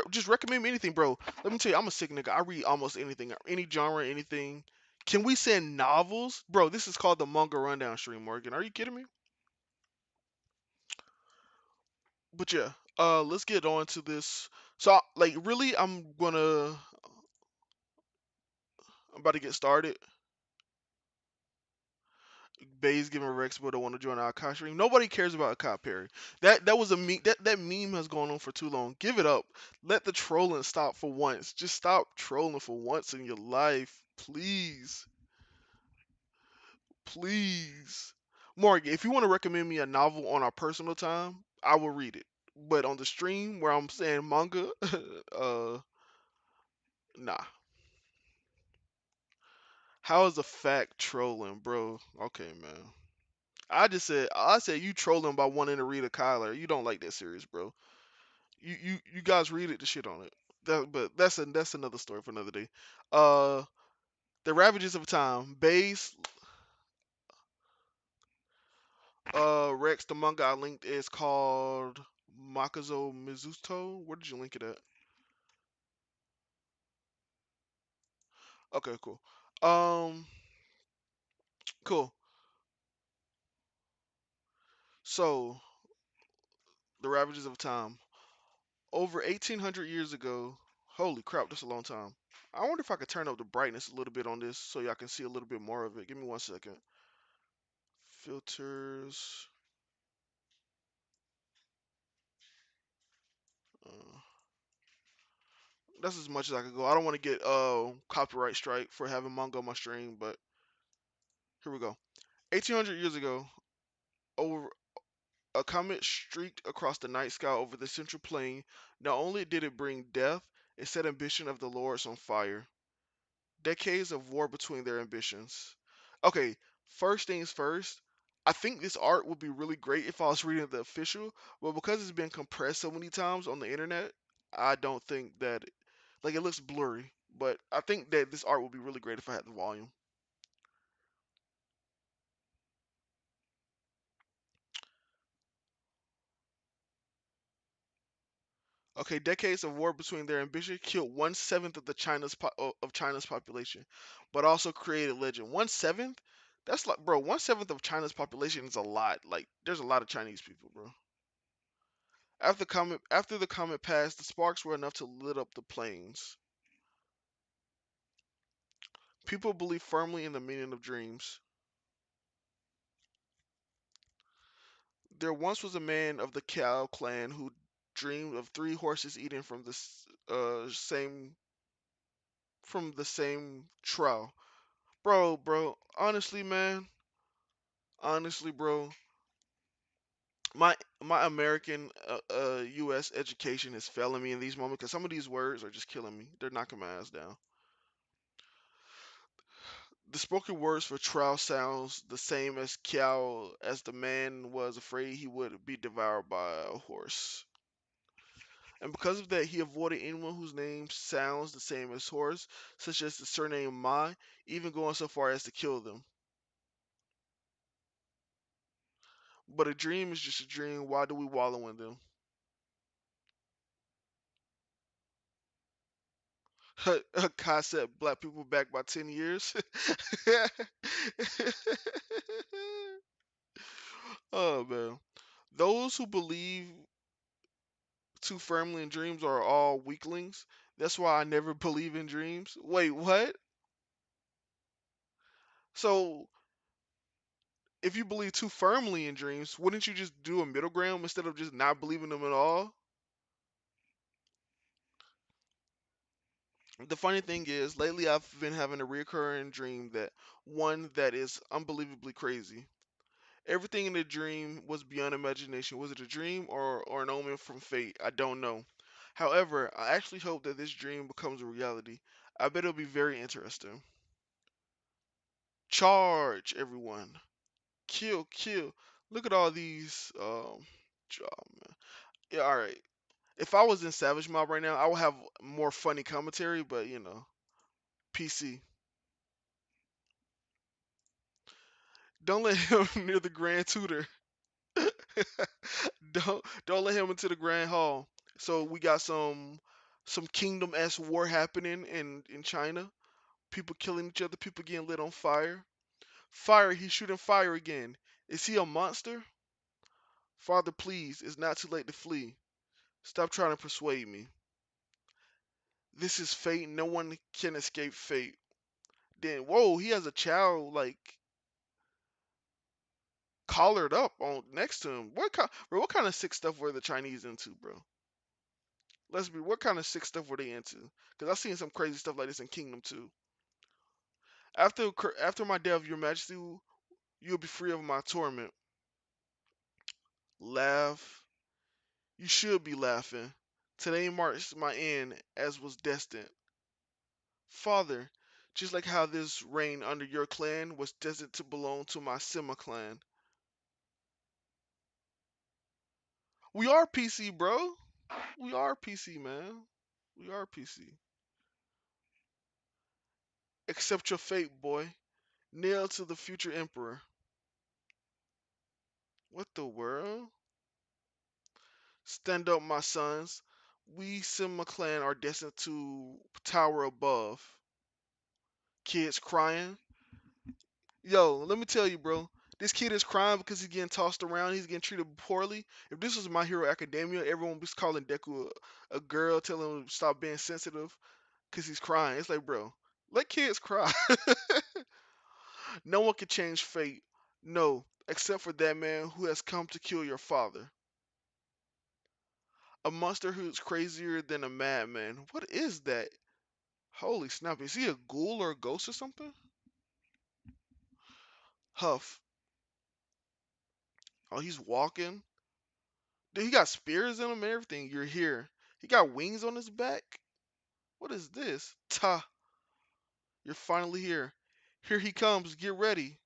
Just recommend me anything, bro. Let me tell you, I'm a sick nigga. I read almost anything, any genre, anything. Can we send novels, bro? This is called the Manga Rundown stream, Morgan. Are you kidding me? But yeah, let's get on to this. So, like, really, I'm about to get started. Bay's giving Rex but I want to join our Akash stream. Nobody cares about Akash Perry. That was a meme. That meme has gone on for too long. Give it up. Let the trolling stop for once. Just stop trolling for once in your life, please, please. Morgan, if you want to recommend me a novel on our personal time, I will read it. But on the stream where I'm saying manga, nah. How is the fact trolling, bro? Okay, man. I said you trolling by wanting to read a Kyler. You don't like that series, bro. You guys read it to shit on it. But that's another story for another day. Uh, the Ravages of Time. Base. Rex. The manga I linked is called Makazo Mizuto. Where did you link it at? Okay, cool. Um, cool. So the Ravages of Time. Over 1,800 years ago. Holy crap, that's a long time. I wonder if I could turn up the brightness a little bit on this so y'all can see a little bit more of it. Give me 1 second. Filters. Uh, that's as much as I could go. I don't want to get copyright strike for having manga on my stream, but here we go. 1,800 years ago, over a comet streaked across the night sky over the central plain. Not only did it bring death, it set ambition of the lords on fire. Decades of war between their ambitions. Okay, first things first. I think this art would be really great if I was reading the official, but because it's been compressed so many times on the internet, I don't think that like it looks blurry. But I think that this art would be really great if I had the volume. Okay, decades of war between their ambition killed 1/7 of of China's population, but also created legend. 1/7? That's like, bro, 1/7 of China's population is a lot. Like, there's a lot of Chinese people, bro. After the comet passed, the sparks were enough to lit up the plains. People believe firmly in the meaning of dreams. There once was a man of the Cow clan who dreamed of three horses eating from the same trough. Bro, honestly, bro, my American U.S. education is failing me in these moments because some of these words are just killing me. They're knocking my ass down. The spoken words for trout sounds the same as cow, as the man was afraid he would be devoured by a horse. And because of that, he avoided anyone whose name sounds the same as horse, such as the surname Ma, even going so far as to kill them. But a dream is just a dream. Why do we wallow in them? A concept black people back by 10 years. Oh, man. Those who believe too firmly in dreams are all weaklings. That's why I never believe in dreams. Wait, what? So, if you believe too firmly in dreams, wouldn't you just do a middle ground instead of just not believing them at all? The funny thing is, lately I've been having a recurring dream one that is unbelievably crazy. Everything in the dream was beyond imagination. Was it a dream or an omen from fate? I don't know. However, I actually hope that this dream becomes a reality. I bet it'll be very interesting. Charge, everyone. Kill. Look at all these. Oh, man. Yeah, all right. If I was in Savage Mob right now, I would have more funny commentary, but PC. Don't let him near the Grand Tutor. Don't let him into the grand hall. So we got some kingdom s war happening in China. People killing each other. People getting lit on fire. Fire. He's shooting fire again. Is he a monster? Father, please. It's not too late to flee. Stop trying to persuade me. This is fate. No one can escape fate. Then whoa, he has a child like collared up on next to him. Bro, what kind of sick stuff were the Chinese into, bro? Let's be. What kind of sick stuff were they into? Because I've seen some crazy stuff like this in Kingdom too. After my death, Your Majesty, you'll be free of my torment. Laugh. You should be laughing. Today marks my end, as was destined. Father, just like how this reign under your clan was destined to belong to my Sima clan. We are PC, bro. We are PC, man. We are PC. Accept your fate, boy. Nailed to the future emperor. What the world? Stand up, my sons. We Sima clan are destined to tower above. Kids crying. Yo, let me tell you, bro. This kid is crying because he's getting tossed around. He's getting treated poorly. If this was My Hero Academia, everyone was calling Deku a girl, telling him to stop being sensitive because he's crying. It's like, bro, let kids cry. No one can change fate. No, except for that man who has come to kill your father. A monster who's crazier than a madman. What is that? Holy snap. Is he a ghoul or a ghost or something? Huff. Oh, he's walking. Dude, he got spears in him and everything. You're here. He got wings on his back. What is this? Ta. You're finally here. Here he comes. Get ready.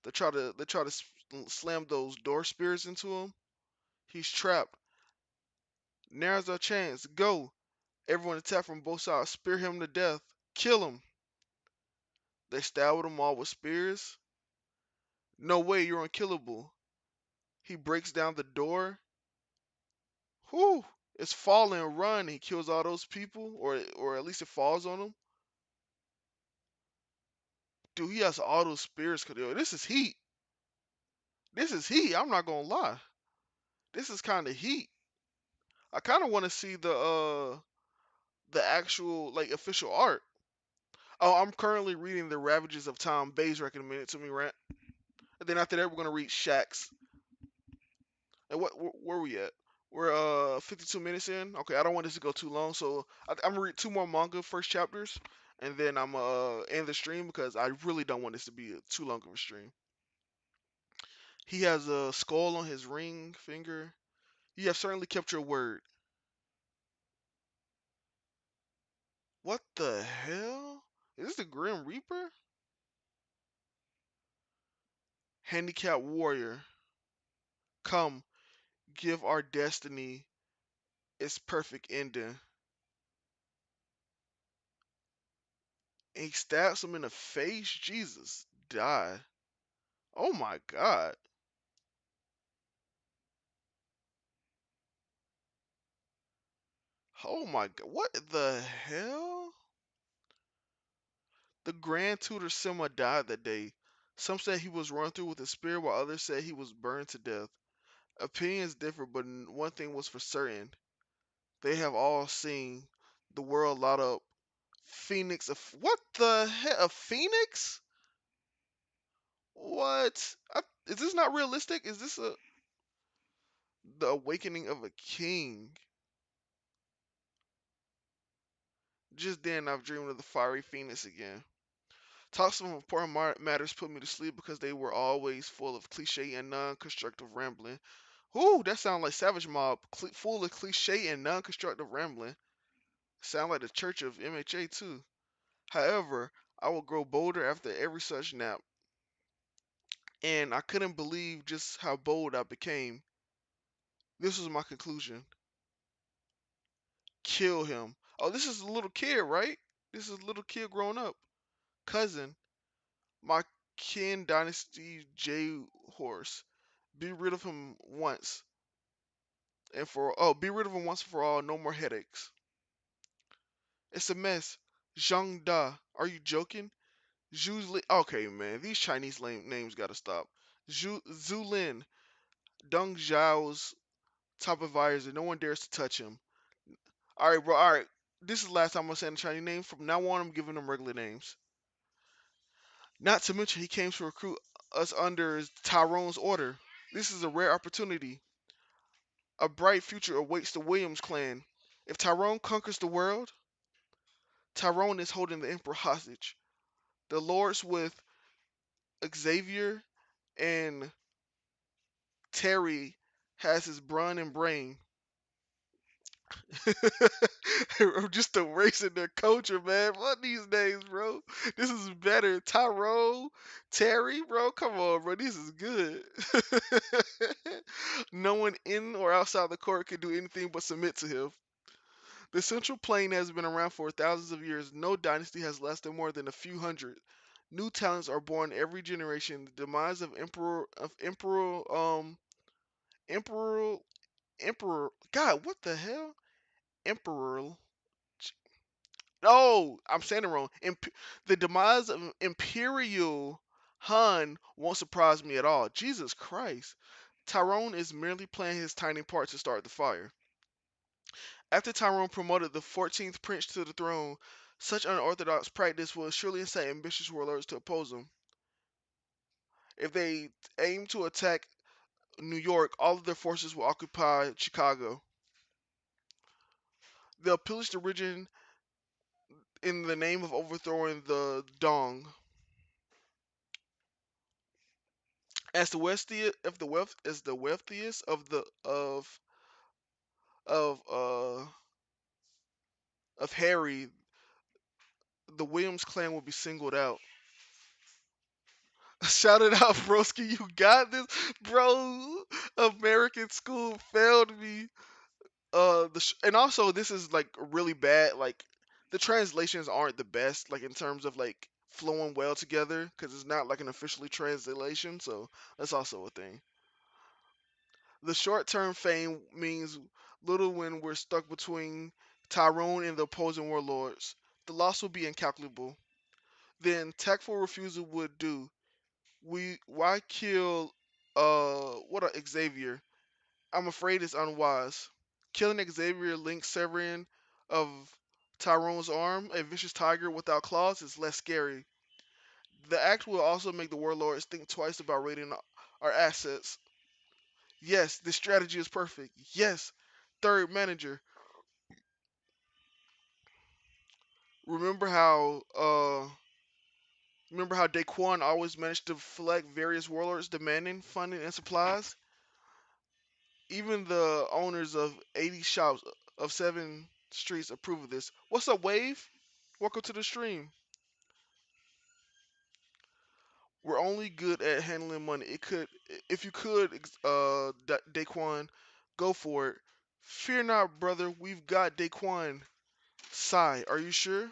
They try to slam those door spears into him. He's trapped. Now's our chance. Go. Everyone attack from both sides. Spear him to death. Kill him. They stabbed him all with spears. No way, you're unkillable. He breaks down the door. Whew. It's falling. Run. He kills all those people, or at least it falls on him. Dude, he has all those spears. This is heat. This is heat. I'm not gonna lie. This is kind of heat. I kind of want to see the actual like official art. Oh, I'm currently reading the Ravages of Time. Bays recommended to me, right? And then after that, we're gonna read Shaq's. And where we at? We're 52 minutes in. Okay, I don't want this to go too long, so I'm gonna read two more manga first chapters, and then I'm end the stream because I really don't want this to be too long of a stream. He has a skull on his ring finger. You have certainly kept your word. What the hell? Is this the Grim Reaper? Handicapped warrior, come, give our destiny its perfect ending. And he stabs him in the face. Jesus, die. Oh my god. Oh my god. What the hell? The Grand Tutor Sima died that day. Some said he was run through with a spear, while others said he was burned to death. Opinions differ, but one thing was for certain. They have all seen the world light up. Phoenix of what the hell? A phoenix? What? Is this not realistic? Is this the awakening of a king? Just then, I've dreamed of the fiery phoenix again. Talks of important matters put me to sleep because they were always full of cliche and non-constructive rambling. Ooh, that sounds like Savage Mob, full of cliche and non-constructive rambling. Sound like the Church of MHA too. However, I will grow bolder after every such nap, and I couldn't believe just how bold I became. This was my conclusion. Kill him. Oh, this is a little kid, right? This is a little kid growing up. Cousin, my kin dynasty J horse. Be rid of him once be rid of him once for all. No more headaches. It's a mess. Zhang Da. Are you joking? Okay, man. These Chinese names gotta stop. Zulin. Deng Zhao's top advisor. No one dares to touch him. Alright, bro. Alright. This is the last time I'm saying the Chinese name. From now on, I'm giving them regular names. Not to mention, he came to recruit us under Tyrone's order. This is a rare opportunity. A bright future awaits the Williams clan. If Tyrone conquers the world, Tyrone is holding the Emperor hostage. The Lords with Xavier and Terry has his brawn and brain. I'm just erasing their culture, man. What these names, bro? This is better. Tyrone, Terry, bro. Come on, bro. This is good. No one in or outside the court can do anything but submit to him. The Central Plain has been around for thousands of years. No dynasty has lasted more than a few hundred. New talents are born every generation. The demise of Emperor Emperor God, what the hell? Emperor Oh, I'm saying it wrong. The demise of Imperial Han won't surprise me at all. Jesus Christ. Tyrone is merely playing his tiny part to start the fire. After Tyrone promoted the 14th prince to the throne, such unorthodox practice will surely incite ambitious warlords to oppose him. If they aim to attack New York, all of their forces will occupy Chicago. They'll pillage the region in the name of overthrowing the Dong. As the wealthiest, if the wealth is the wealthiest of uh of Harry, the Williams clan will be singled out. Shout it out, broski. You got this, bro. American school failed me. And also this is like really bad. Like the translations aren't the best. Like in terms of like flowing well together, because it's not like an officially translation. So that's also a thing. The short-term fame means little when we're stuck between Tyrone and the opposing warlords. The loss will be incalculable. Then tactful refusal would do. Why kill what a Xavier? I'm afraid it's unwise. Killing Xavier links severing of Tyrone's arm, a vicious tiger without claws, is less scary. The act will also make the warlords think twice about raiding our assets. Yes, this strategy is perfect. Yes. Third manager. Remember how Daquan always managed to select various warlords demanding funding and supplies? Even the owners of 80 shops of 7 streets approve of this. What's up, Wave? Welcome to the stream. We're only good at handling money. If you could, Daquan, go for it. Fear not, brother. We've got Daquan. Sigh, are you sure?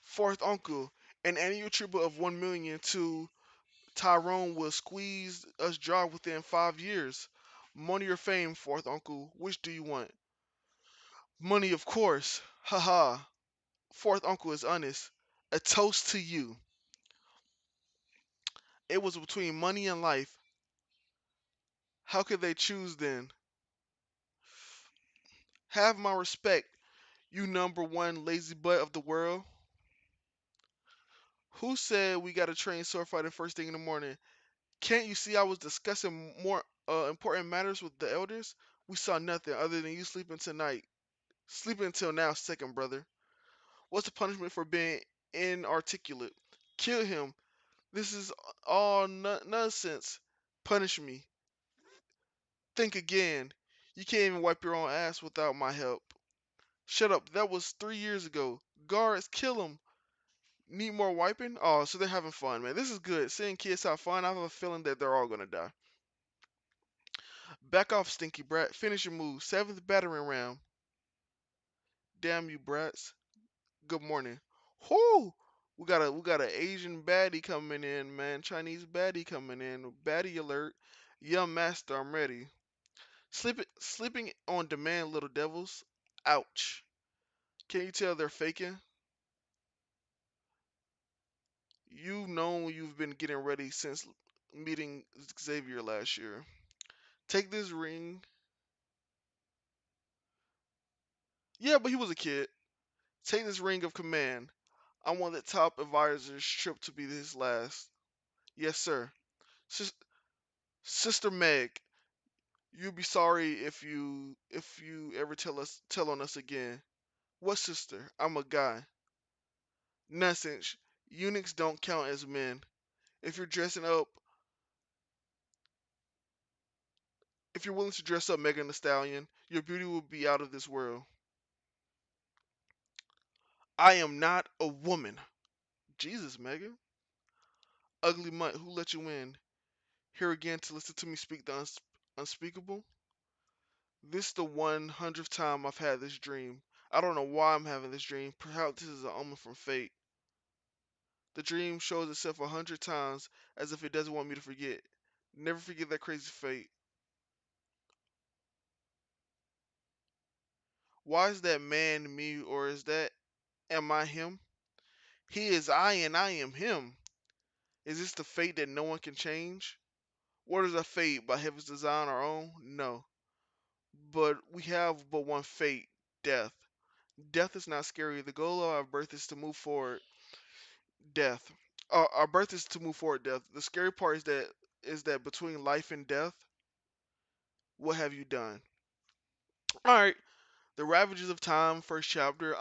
Fourth uncle, an annual tribute of 1 million to Tyrone will squeeze us dry within 5 years. Money or fame, fourth uncle, which do you want? Money, of course. Haha. Fourth uncle is honest. A toast to you. It was between money and life. How could they choose then? Have my respect, you number one lazy butt of the world. Who said we gotta train sword fighting first thing in the morning? Can't you see I was discussing more important matters with the elders? We saw nothing other than you sleeping tonight. Sleeping until now, second brother. What's the punishment for being inarticulate? Kill him. This is all nonsense. Punish me. Think again. You can't even wipe your own ass without my help. Shut up. That was 3 years ago. Guards, kill him. Need more wiping? Oh, so they're having fun, man. This is good. Seeing kids have fun, I have a feeling that they're all gonna die. Back off, stinky brat. Finish your move. Seventh battering round. Damn you, brats. Good morning. Whoo! We got an Asian baddie coming in, man. Chinese baddie coming in. Baddie alert. Young master, I'm ready. Sleeping on demand, little devils. Ouch. Can you tell they're faking? You've known you've been getting ready since meeting Xavier last year. Take this ring. Yeah, but he was a kid. Take this ring of command. I want the top advisor's trip to be his last. Yes, sir. Sis- Sister Meg, you'll be sorry if you ever tell on us again. What sister? I'm a guy. Nonsense. Eunuchs don't count as men. If you're dressing up, if you're willing to dress up Megan the Stallion, your beauty will be out of this world. I am not a woman. Jesus, Megan. Ugly mutt, who let you in? Here again to listen to me speak the unspeakable? This the 100th time I've had this dream. I don't know why I'm having this dream. Perhaps this is an omen from fate. The dream shows itself 100 times as if it doesn't want me to forget. Never forget that crazy fate. Why is that man me, or is that am I him? He is I and I am him. Is this the fate that no one can change? What is a fate by heaven's design our own? No. But we have but one fate, death. Death is not scary. The goal of our birth is to move forward. Death. Our birth is to move forward. Death. The scary part is that between life and death, what have you done? All right. The Ravages of Time, first chapter.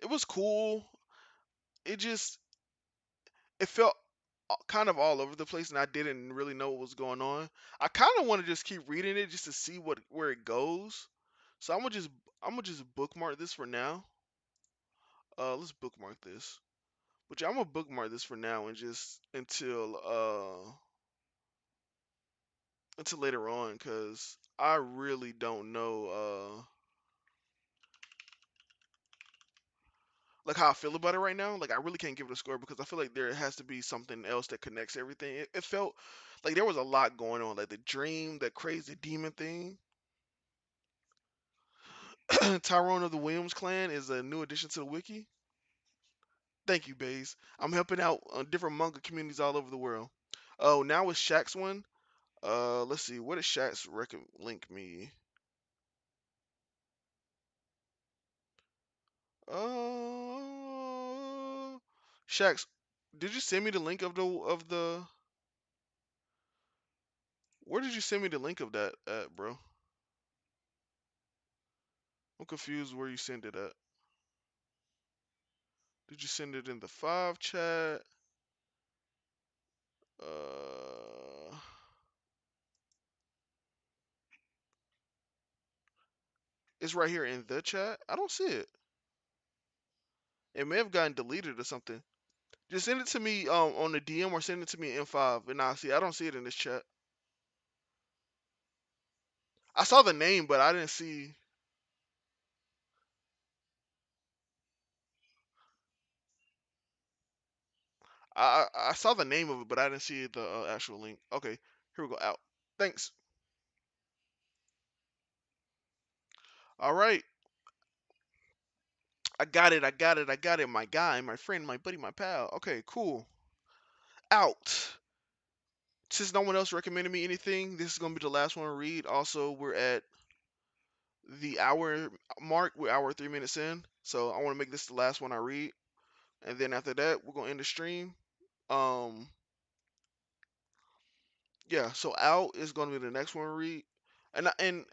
It was cool. It just it felt kind of all over the place, and I didn't really know what was going on. I kind of want to just keep reading it just to see where it goes. So I'm gonna just bookmark this for now. Let's bookmark this. But yeah, I'm gonna bookmark this for now and just until later on, cause I really don't know like how I feel about it right now. Like I really can't give it a score because I feel like there has to be something else that connects everything. It felt like there was a lot going on, like the dream, that crazy demon thing. Tyrone of the Williams clan is a new addition to the wiki. Thank you, Baze. I'm helping out different manga communities all over the world. Oh, now it's Shaq's one. Let's see. What did Shaq's link me? Uh, Shaq's. Did you send me the link of the? Where did you send me the link of that at, bro? I'm confused where you sent it at. Did you send it in the five chat? Uh, it's right here in the chat. I don't see it. It may have gotten deleted or something. Just send it to me on the DM or send it to me in M5 and I'll see. I don't see it in this chat. I saw the name, but I didn't see. I saw the name of it, but I didn't see the actual link. Okay, here we go. Out. Thanks. All right, I got it. I got it. I got it. My guy, my friend, my buddy, my pal. Okay, cool. Out. Since no one else recommended me anything, this is gonna be the last one to read. Also, we're at the hour mark. We're hour 3 minutes in, so I want to make this the last one I read, and then after that, we're gonna end the stream. Um, yeah. So out is gonna be the next one to read, and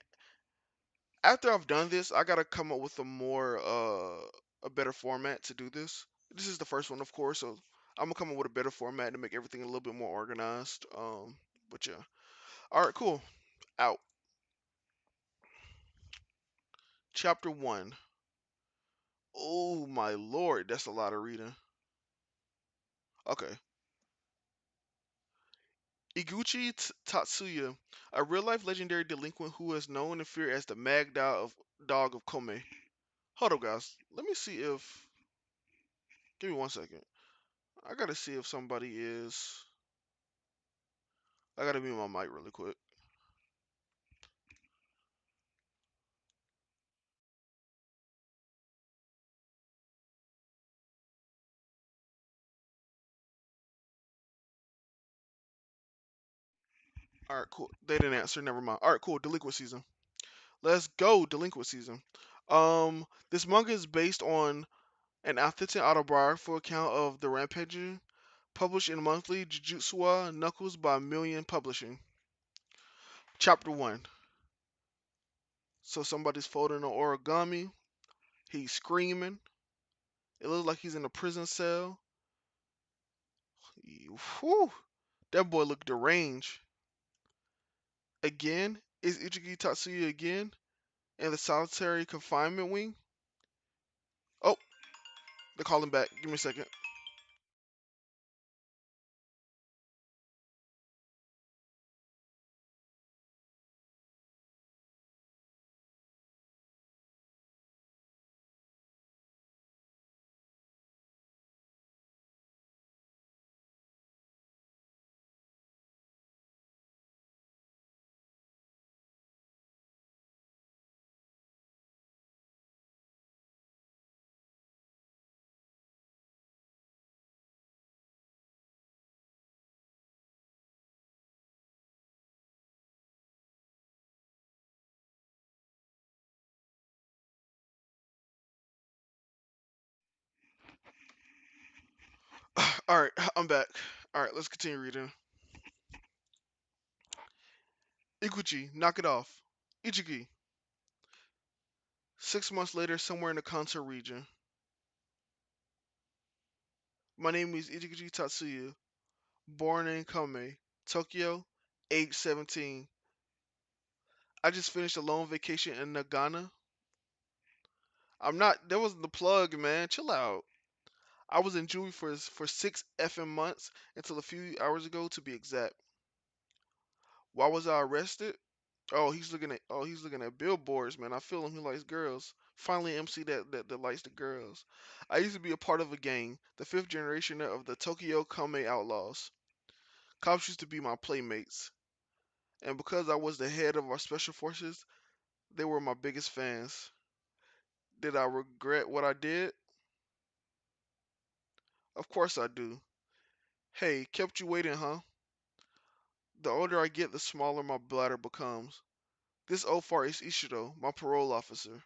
after I've done this, I gotta come up with a better format to do this. This is the first one, of course, so I'm gonna come up with a better format to make everything a little bit more organized. But yeah. All right, cool. Out. Chapter one. Oh my lord, that's a lot of reading. Okay. Iguchi Tatsuya, a real-life legendary delinquent who is known and feared as the Mad Dog of Kome. Hold up, guys. Let me see if. Give me 1 second. I gotta see if somebody is. I gotta mute my mic really quick. All right, cool. They didn't answer. Never mind. All right, cool. Delinquent season. Let's go. Delinquent season. This manga is based on an authentic autobiographical account of the rampaging, published in monthly Jujutsu Knuckles by Million Publishing. Chapter one. So somebody's folding an origami. He's screaming. It looks like he's in a prison cell. Whew, that boy looked deranged. Again, is Ichiki Tatsuya again in the solitary confinement wing? Oh, they're calling back. Give me a second. All right, I'm back. All right, let's continue reading. Ikuchi, knock it off. Ichiki. 6 months later, somewhere in the Kanto region. My name is Ichiki Tatsuya, born in Kame, Tokyo, age 17. I just finished a long vacation in Nagano. I'm not. That wasn't the plug, man. Chill out. I was in juvie for 6 effing months until a few hours ago, to be exact. Why was I arrested? Oh, he's looking at billboards, man. I feel him. He likes girls. Finally, MC that likes the girls. I used to be a part of a gang, the fifth generation of the Tokyo Kame Outlaws. Cops used to be my playmates, and because I was the head of our special forces, they were my biggest fans. Did I regret what I did? Of course I do. Hey, kept you waiting, huh? The older I get, the smaller my bladder becomes. This Ofar is Ishido, my parole officer.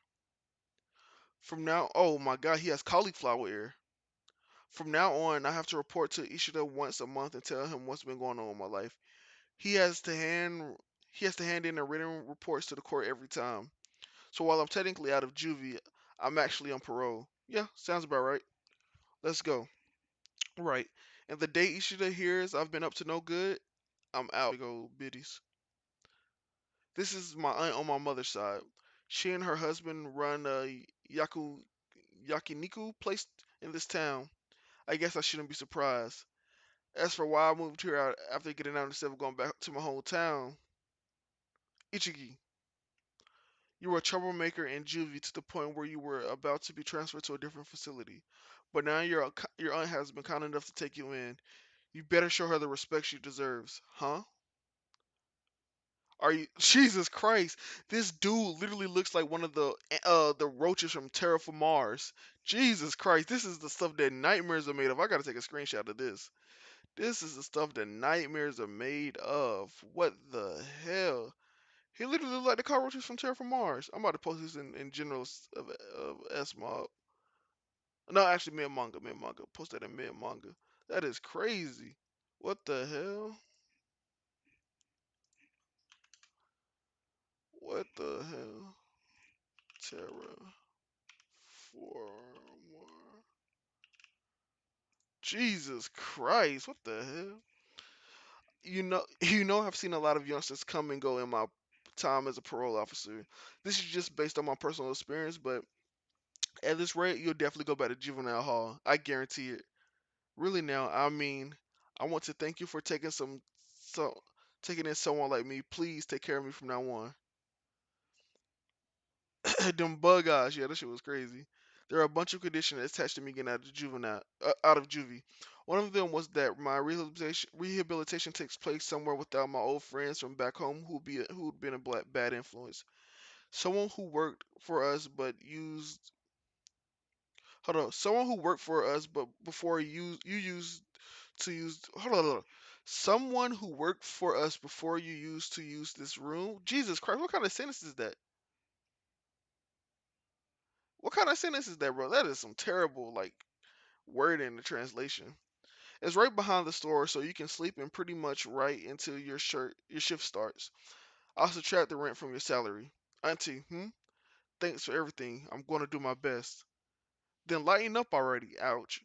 From now, oh my god, he has cauliflower ear. From now on, I have to report to Ishida once a month and tell him what's been going on in my life. He has to hand he has to hand in the written reports to the court every time. So while I'm technically out of juvie, I'm actually on parole. Yeah, sounds about right. Let's go. Right. And the day Ishida hears I've been up to no good, I'm out. Big old biddies. This is my aunt on my mother's side. She and her husband run a yakiniku place in this town. I guess I shouldn't be surprised. As for why I moved here out after getting out instead of going back to my hometown, Ichigi, you were a troublemaker in juvie to the point where you were about to be transferred to a different facility. But now your aunt has been kind enough to take you in. You better show her the respect she deserves, huh? Are you Jesus Christ? This dude literally looks like one of the roaches from Terra for Mars. Jesus Christ, this is the stuff that nightmares are made of. I gotta take a screenshot of this. This is the stuff that nightmares are made of. What the hell? He literally looked like the cockroaches from Terra from Mars. I'm about to post this in general of S Mob. No, actually, mid manga, mid manga. Post that in mid manga. That is crazy. What the hell? What the hell? Terra for Jesus Christ! What the hell? I've seen a lot of youngsters come and go in my time as a parole officer. This is just based on my personal experience, but at this rate, you'll definitely go back to juvenile hall. I guarantee it. Really now, I mean, I want to thank you for taking in someone like me. Please take care of me from now on. Them bug eyes, yeah, that shit was crazy. There are a bunch of conditions attached to me getting out of juvie. One of them was that my rehabilitation takes place somewhere without my old friends from back home who'd been a bad influence. Someone who worked for us but used hold on. Someone who worked for us but before you used to use hold on. Someone who worked for us before you used to use this room. Jesus Christ, what kind of sentence is that? What kind of sentence is that, bro? That is some terrible like word in the translation. It's right behind the store, so you can sleep in pretty much right until your shift starts. I'll subtract the rent from your salary. Auntie, thanks for everything. I'm gonna do my best. Then lighten up already. Ouch.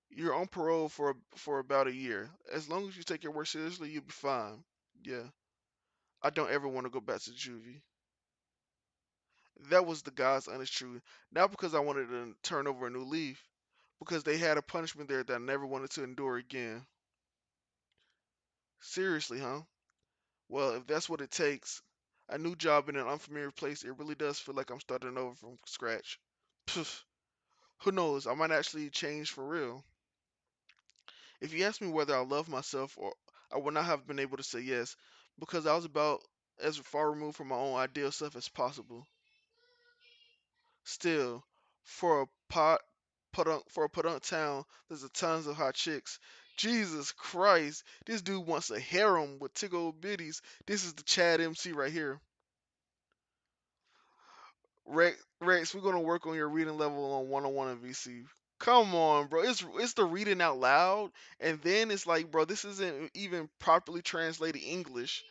You're on parole for about a year. As long as you take your work seriously, you'll be fine. Yeah. I don't ever want to go back to juvie. That was the God's honest truth. Not because I wanted to turn over a new leaf, because they had a punishment there that I never wanted to endure again. Seriously, huh? Well, if that's what it takes, a new job in an unfamiliar place, it really does feel like I'm starting over from scratch. Pff, who knows? I might actually change for real. If you ask me whether I love myself or I would not have been able to say yes, because I was about as far removed from my own ideal self as possible. Still, for a for a podunk town, there's a tons of hot chicks. Jesus Christ, this dude wants a harem with tickle bitties. This is the Chad MC right here. Rex, we're gonna work on your reading level on 101 in VC. Come on, bro. It's the reading out loud, and then it's like, bro, this isn't even properly translated English.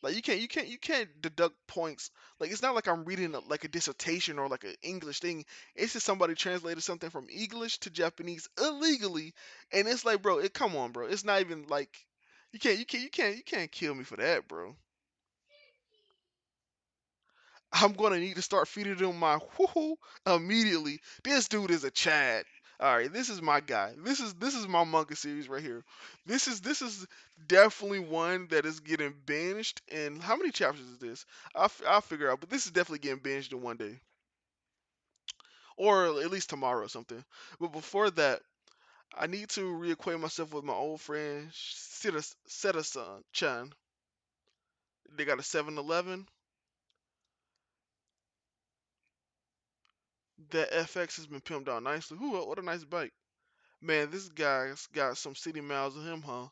Like you can't deduct points. Like it's not like I'm reading like a dissertation or like an English thing. It's just somebody translated something from English to Japanese illegally, and it's like, bro, come on, bro. It's not even like you can't kill me for that, bro. I'm gonna need to start feeding him my whoo immediately. This dude is a Chad. All right, this is my guy. This is my manga series right here. This is definitely one that is getting binged. And how many chapters is this? I'll figure out. But this is definitely getting binged in one day, or at least tomorrow or something. But before that, I need to reacquaint myself with my old friend Seta Chan. They got a 7-Eleven. That FX has been pimped out nicely. Ooh, what a nice bike. Man, this guy's got some city miles on him, huh?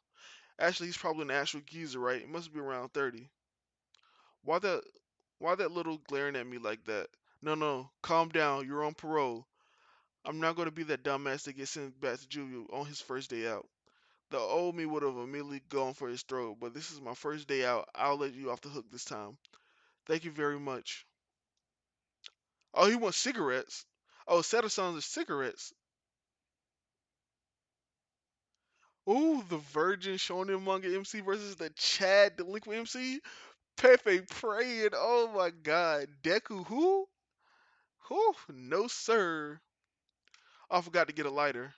Actually, he's probably an actual geezer, right? It must be around 30. Why that why that little glaring at me like that? No, no, calm down. You're on parole. I'm not going to be that dumbass that gets sent back to juvie on his first day out. The old me would have immediately gone for his throat, but this is my first day out. I'll let you off the hook this time. Thank you very much. Oh, he wants cigarettes. Oh, Sons are cigarettes. Ooh, the Virgin Shonen Manga MC versus the Chad Delinquent MC. Pepe praying. Oh my God. Deku who? Who? No sir. I forgot to get a lighter.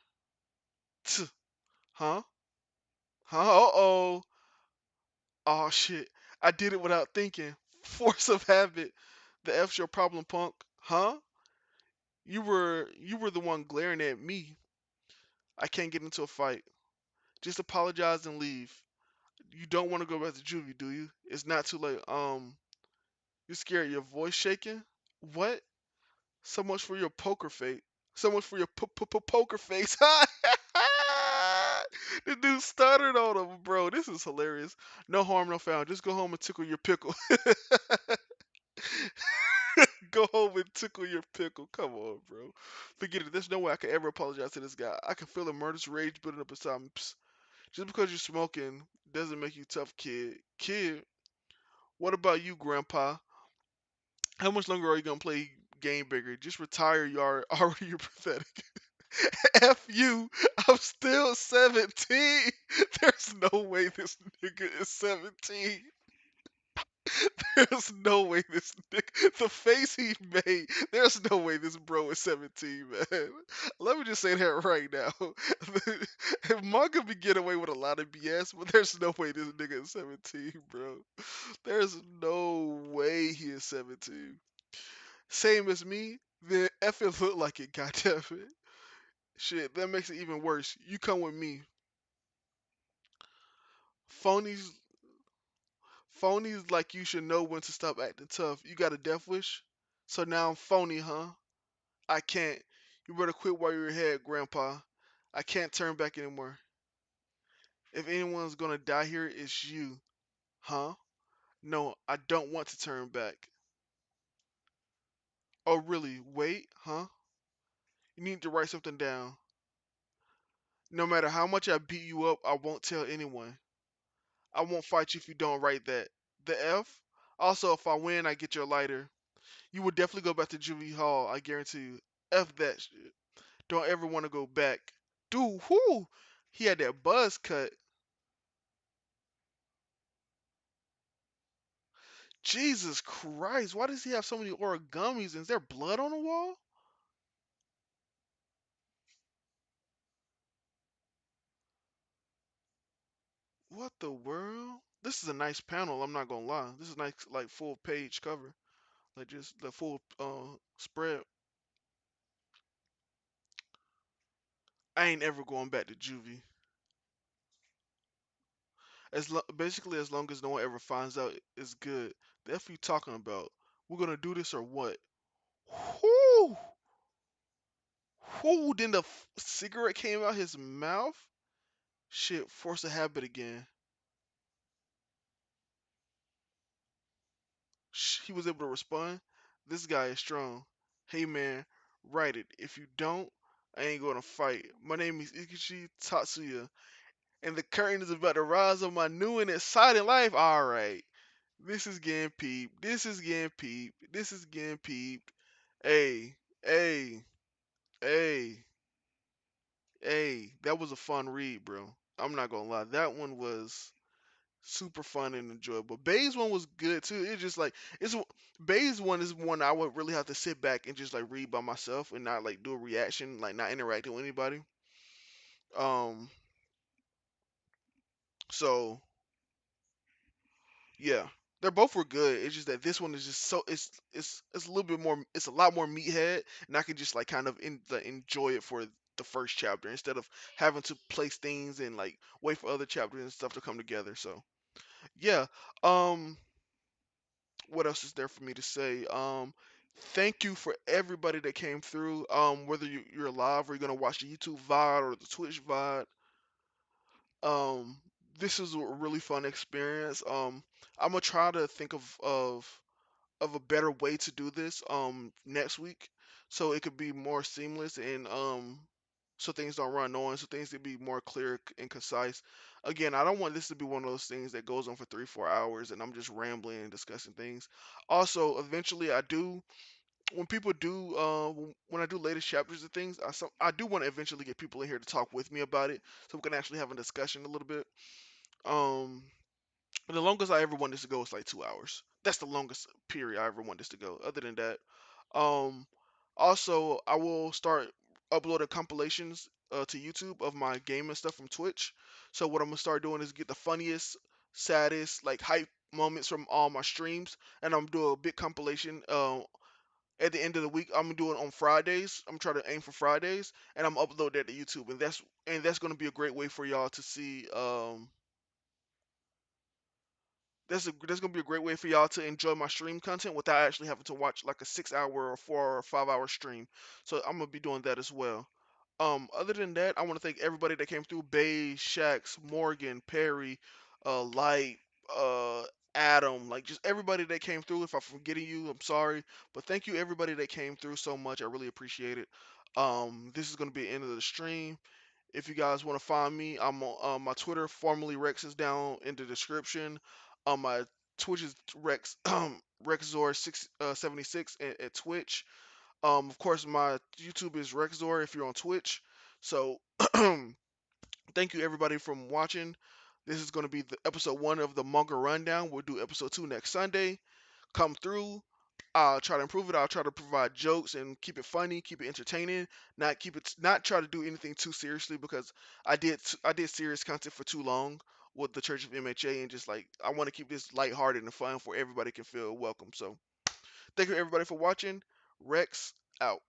Tch. Huh? Huh? Uh oh. Oh shit. I did it without thinking. Force of habit. The F's your problem, punk. Huh? You were the one glaring at me. I can't get into a fight. Just apologize and leave. You don't want to go back to juvie, do you? It's not too late. You scared? Your voice shaking? What? So much for your poker face. So much for your poker face. The dude stuttered on him, bro. This is hilarious. No harm, no foul. Just go home and tickle your pickle. Go home and tickle your pickle. Come on, bro. Forget it. There's no way I could ever apologize to this guy. I can feel a murderous rage building up inside me. Psst. Just because you're smoking doesn't make you tough, kid. Kid, what about you, grandpa? How much longer are you gonna play Game Bigger? Just retire. You are already you're pathetic. F you. I'm still 17. There's no way this nigga is 17. There's no way this nigga. The face he made. There's no way this bro is 17, man. Let me just say that right now. Manga be getting away with a lot of BS, but there's no way this nigga is 17, bro. There's no way he is 17. Same as me, then F it look like it, goddammit. Shit, that makes it even worse. You come with me. Phonies, phonies like you should know when to stop acting tough. You got a death wish, so now I'm phony, huh? I can't. You better quit while you're ahead, Grandpa. I can't turn back anymore. If anyone's gonna die here, it's you, huh? No, I don't want to turn back. Oh, really? Wait, huh? You need to write something down. No matter how much I beat you up, I won't tell anyone. I won't fight you if you don't write that. The F? Also, if I win, I get your lighter. You will definitely go back to Juvie Hall, I guarantee you. F that shit. Don't ever want to go back. Dude, whoo! He had that buzz cut. Jesus Christ, why does he have so many origamis? Is there blood on the wall? What the world? This is a nice panel, I'm not gonna lie. This is nice, like full page cover. Like just the full spread. I ain't ever going back to juvie. Basically, as long as no one ever finds out, it's good. The F you talking about? We're gonna do this or what? Whoo! Whoo! Then the cigarette came out his mouth? Shit, force a habit again. He was able to respond. This guy is strong. Hey man, write it. If you don't, I ain't gonna fight. My name is Ikichi Tatsuya, and the curtain is about to rise on my new and exciting life. Alright. This is getting peeped. This is getting peeped. This is getting peeped. Hey, hey, hey, hey. That was a fun read, bro. I'm not gonna lie. That one was super fun and enjoyable. Bay's one was good too. It's just like it's Bay's one is one I would really have to sit back and just like read by myself and not like do a reaction, like not interacting with anybody. Um, so yeah, they're both were good. It's just that this one is just so it's a little bit more. It's a lot more meathead, and I can just like kind of enjoy it for the first chapter instead of having to place things and like wait for other chapters and stuff to come together. So yeah. Um, what else is there for me to say? Thank you for everybody that came through. Whether you're live or you're gonna watch the YouTube VOD or the Twitch VOD. Um, this is a really fun experience. I'm gonna try to think of a better way to do this next week, so it could be more seamless and so things don't run on, so things can be more clear and concise. Again, I don't want this to be one of those things that goes on for 3 4 hours and I'm just rambling and discussing things. Also, eventually, I do when people do when I do latest chapters and things, I do want to eventually get people in here to talk with me about it, so we can actually have a discussion a little bit. Um, the longest I ever want this to go is like 2 hours. That's the longest period I ever want this to go. Other than that, um, also I will start uploading compilations to YouTube of my gaming stuff from Twitch. So what I'm gonna start doing is get the funniest, saddest, like hype moments from all my streams, and I'm doing a big compilation. At the end of the week, I'm gonna do it on Fridays. I'm trying to aim for Fridays, and I'm gonna upload that to YouTube, and that's gonna be a great way for y'all to see. That's gonna be a great way for y'all to enjoy my stream content without actually having to watch like a 6 hour or 4 or 5 hour stream. So I'm gonna be doing that as well. Other than that, I want to thank everybody that came through: Bay, Shax, Morgan, Perry, Light, uh, Adam, like just everybody that came through. If I'm forgetting you, I'm sorry, but thank you everybody that came through so much. I really appreciate it. This is gonna be the end of the stream. If you guys want to find me, I'm on my Twitter, formerly Rex, is down in the description. My Twitch is Rex Rexzor 76 at Twitch. Of course, my YouTube is Rexzor if you're on Twitch. So thank you everybody from watching. This is going to be the episode 1 of the Manga Rundown. We'll do episode 2 next Sunday. Come through. I'll try to improve it. I'll try to provide jokes and keep it funny, keep it entertaining. Not try to do anything too seriously because I did serious content for too long with the Church of MHA and just like I want to keep this lighthearted and fun for everybody can feel welcome. So thank you everybody for watching. Rex out.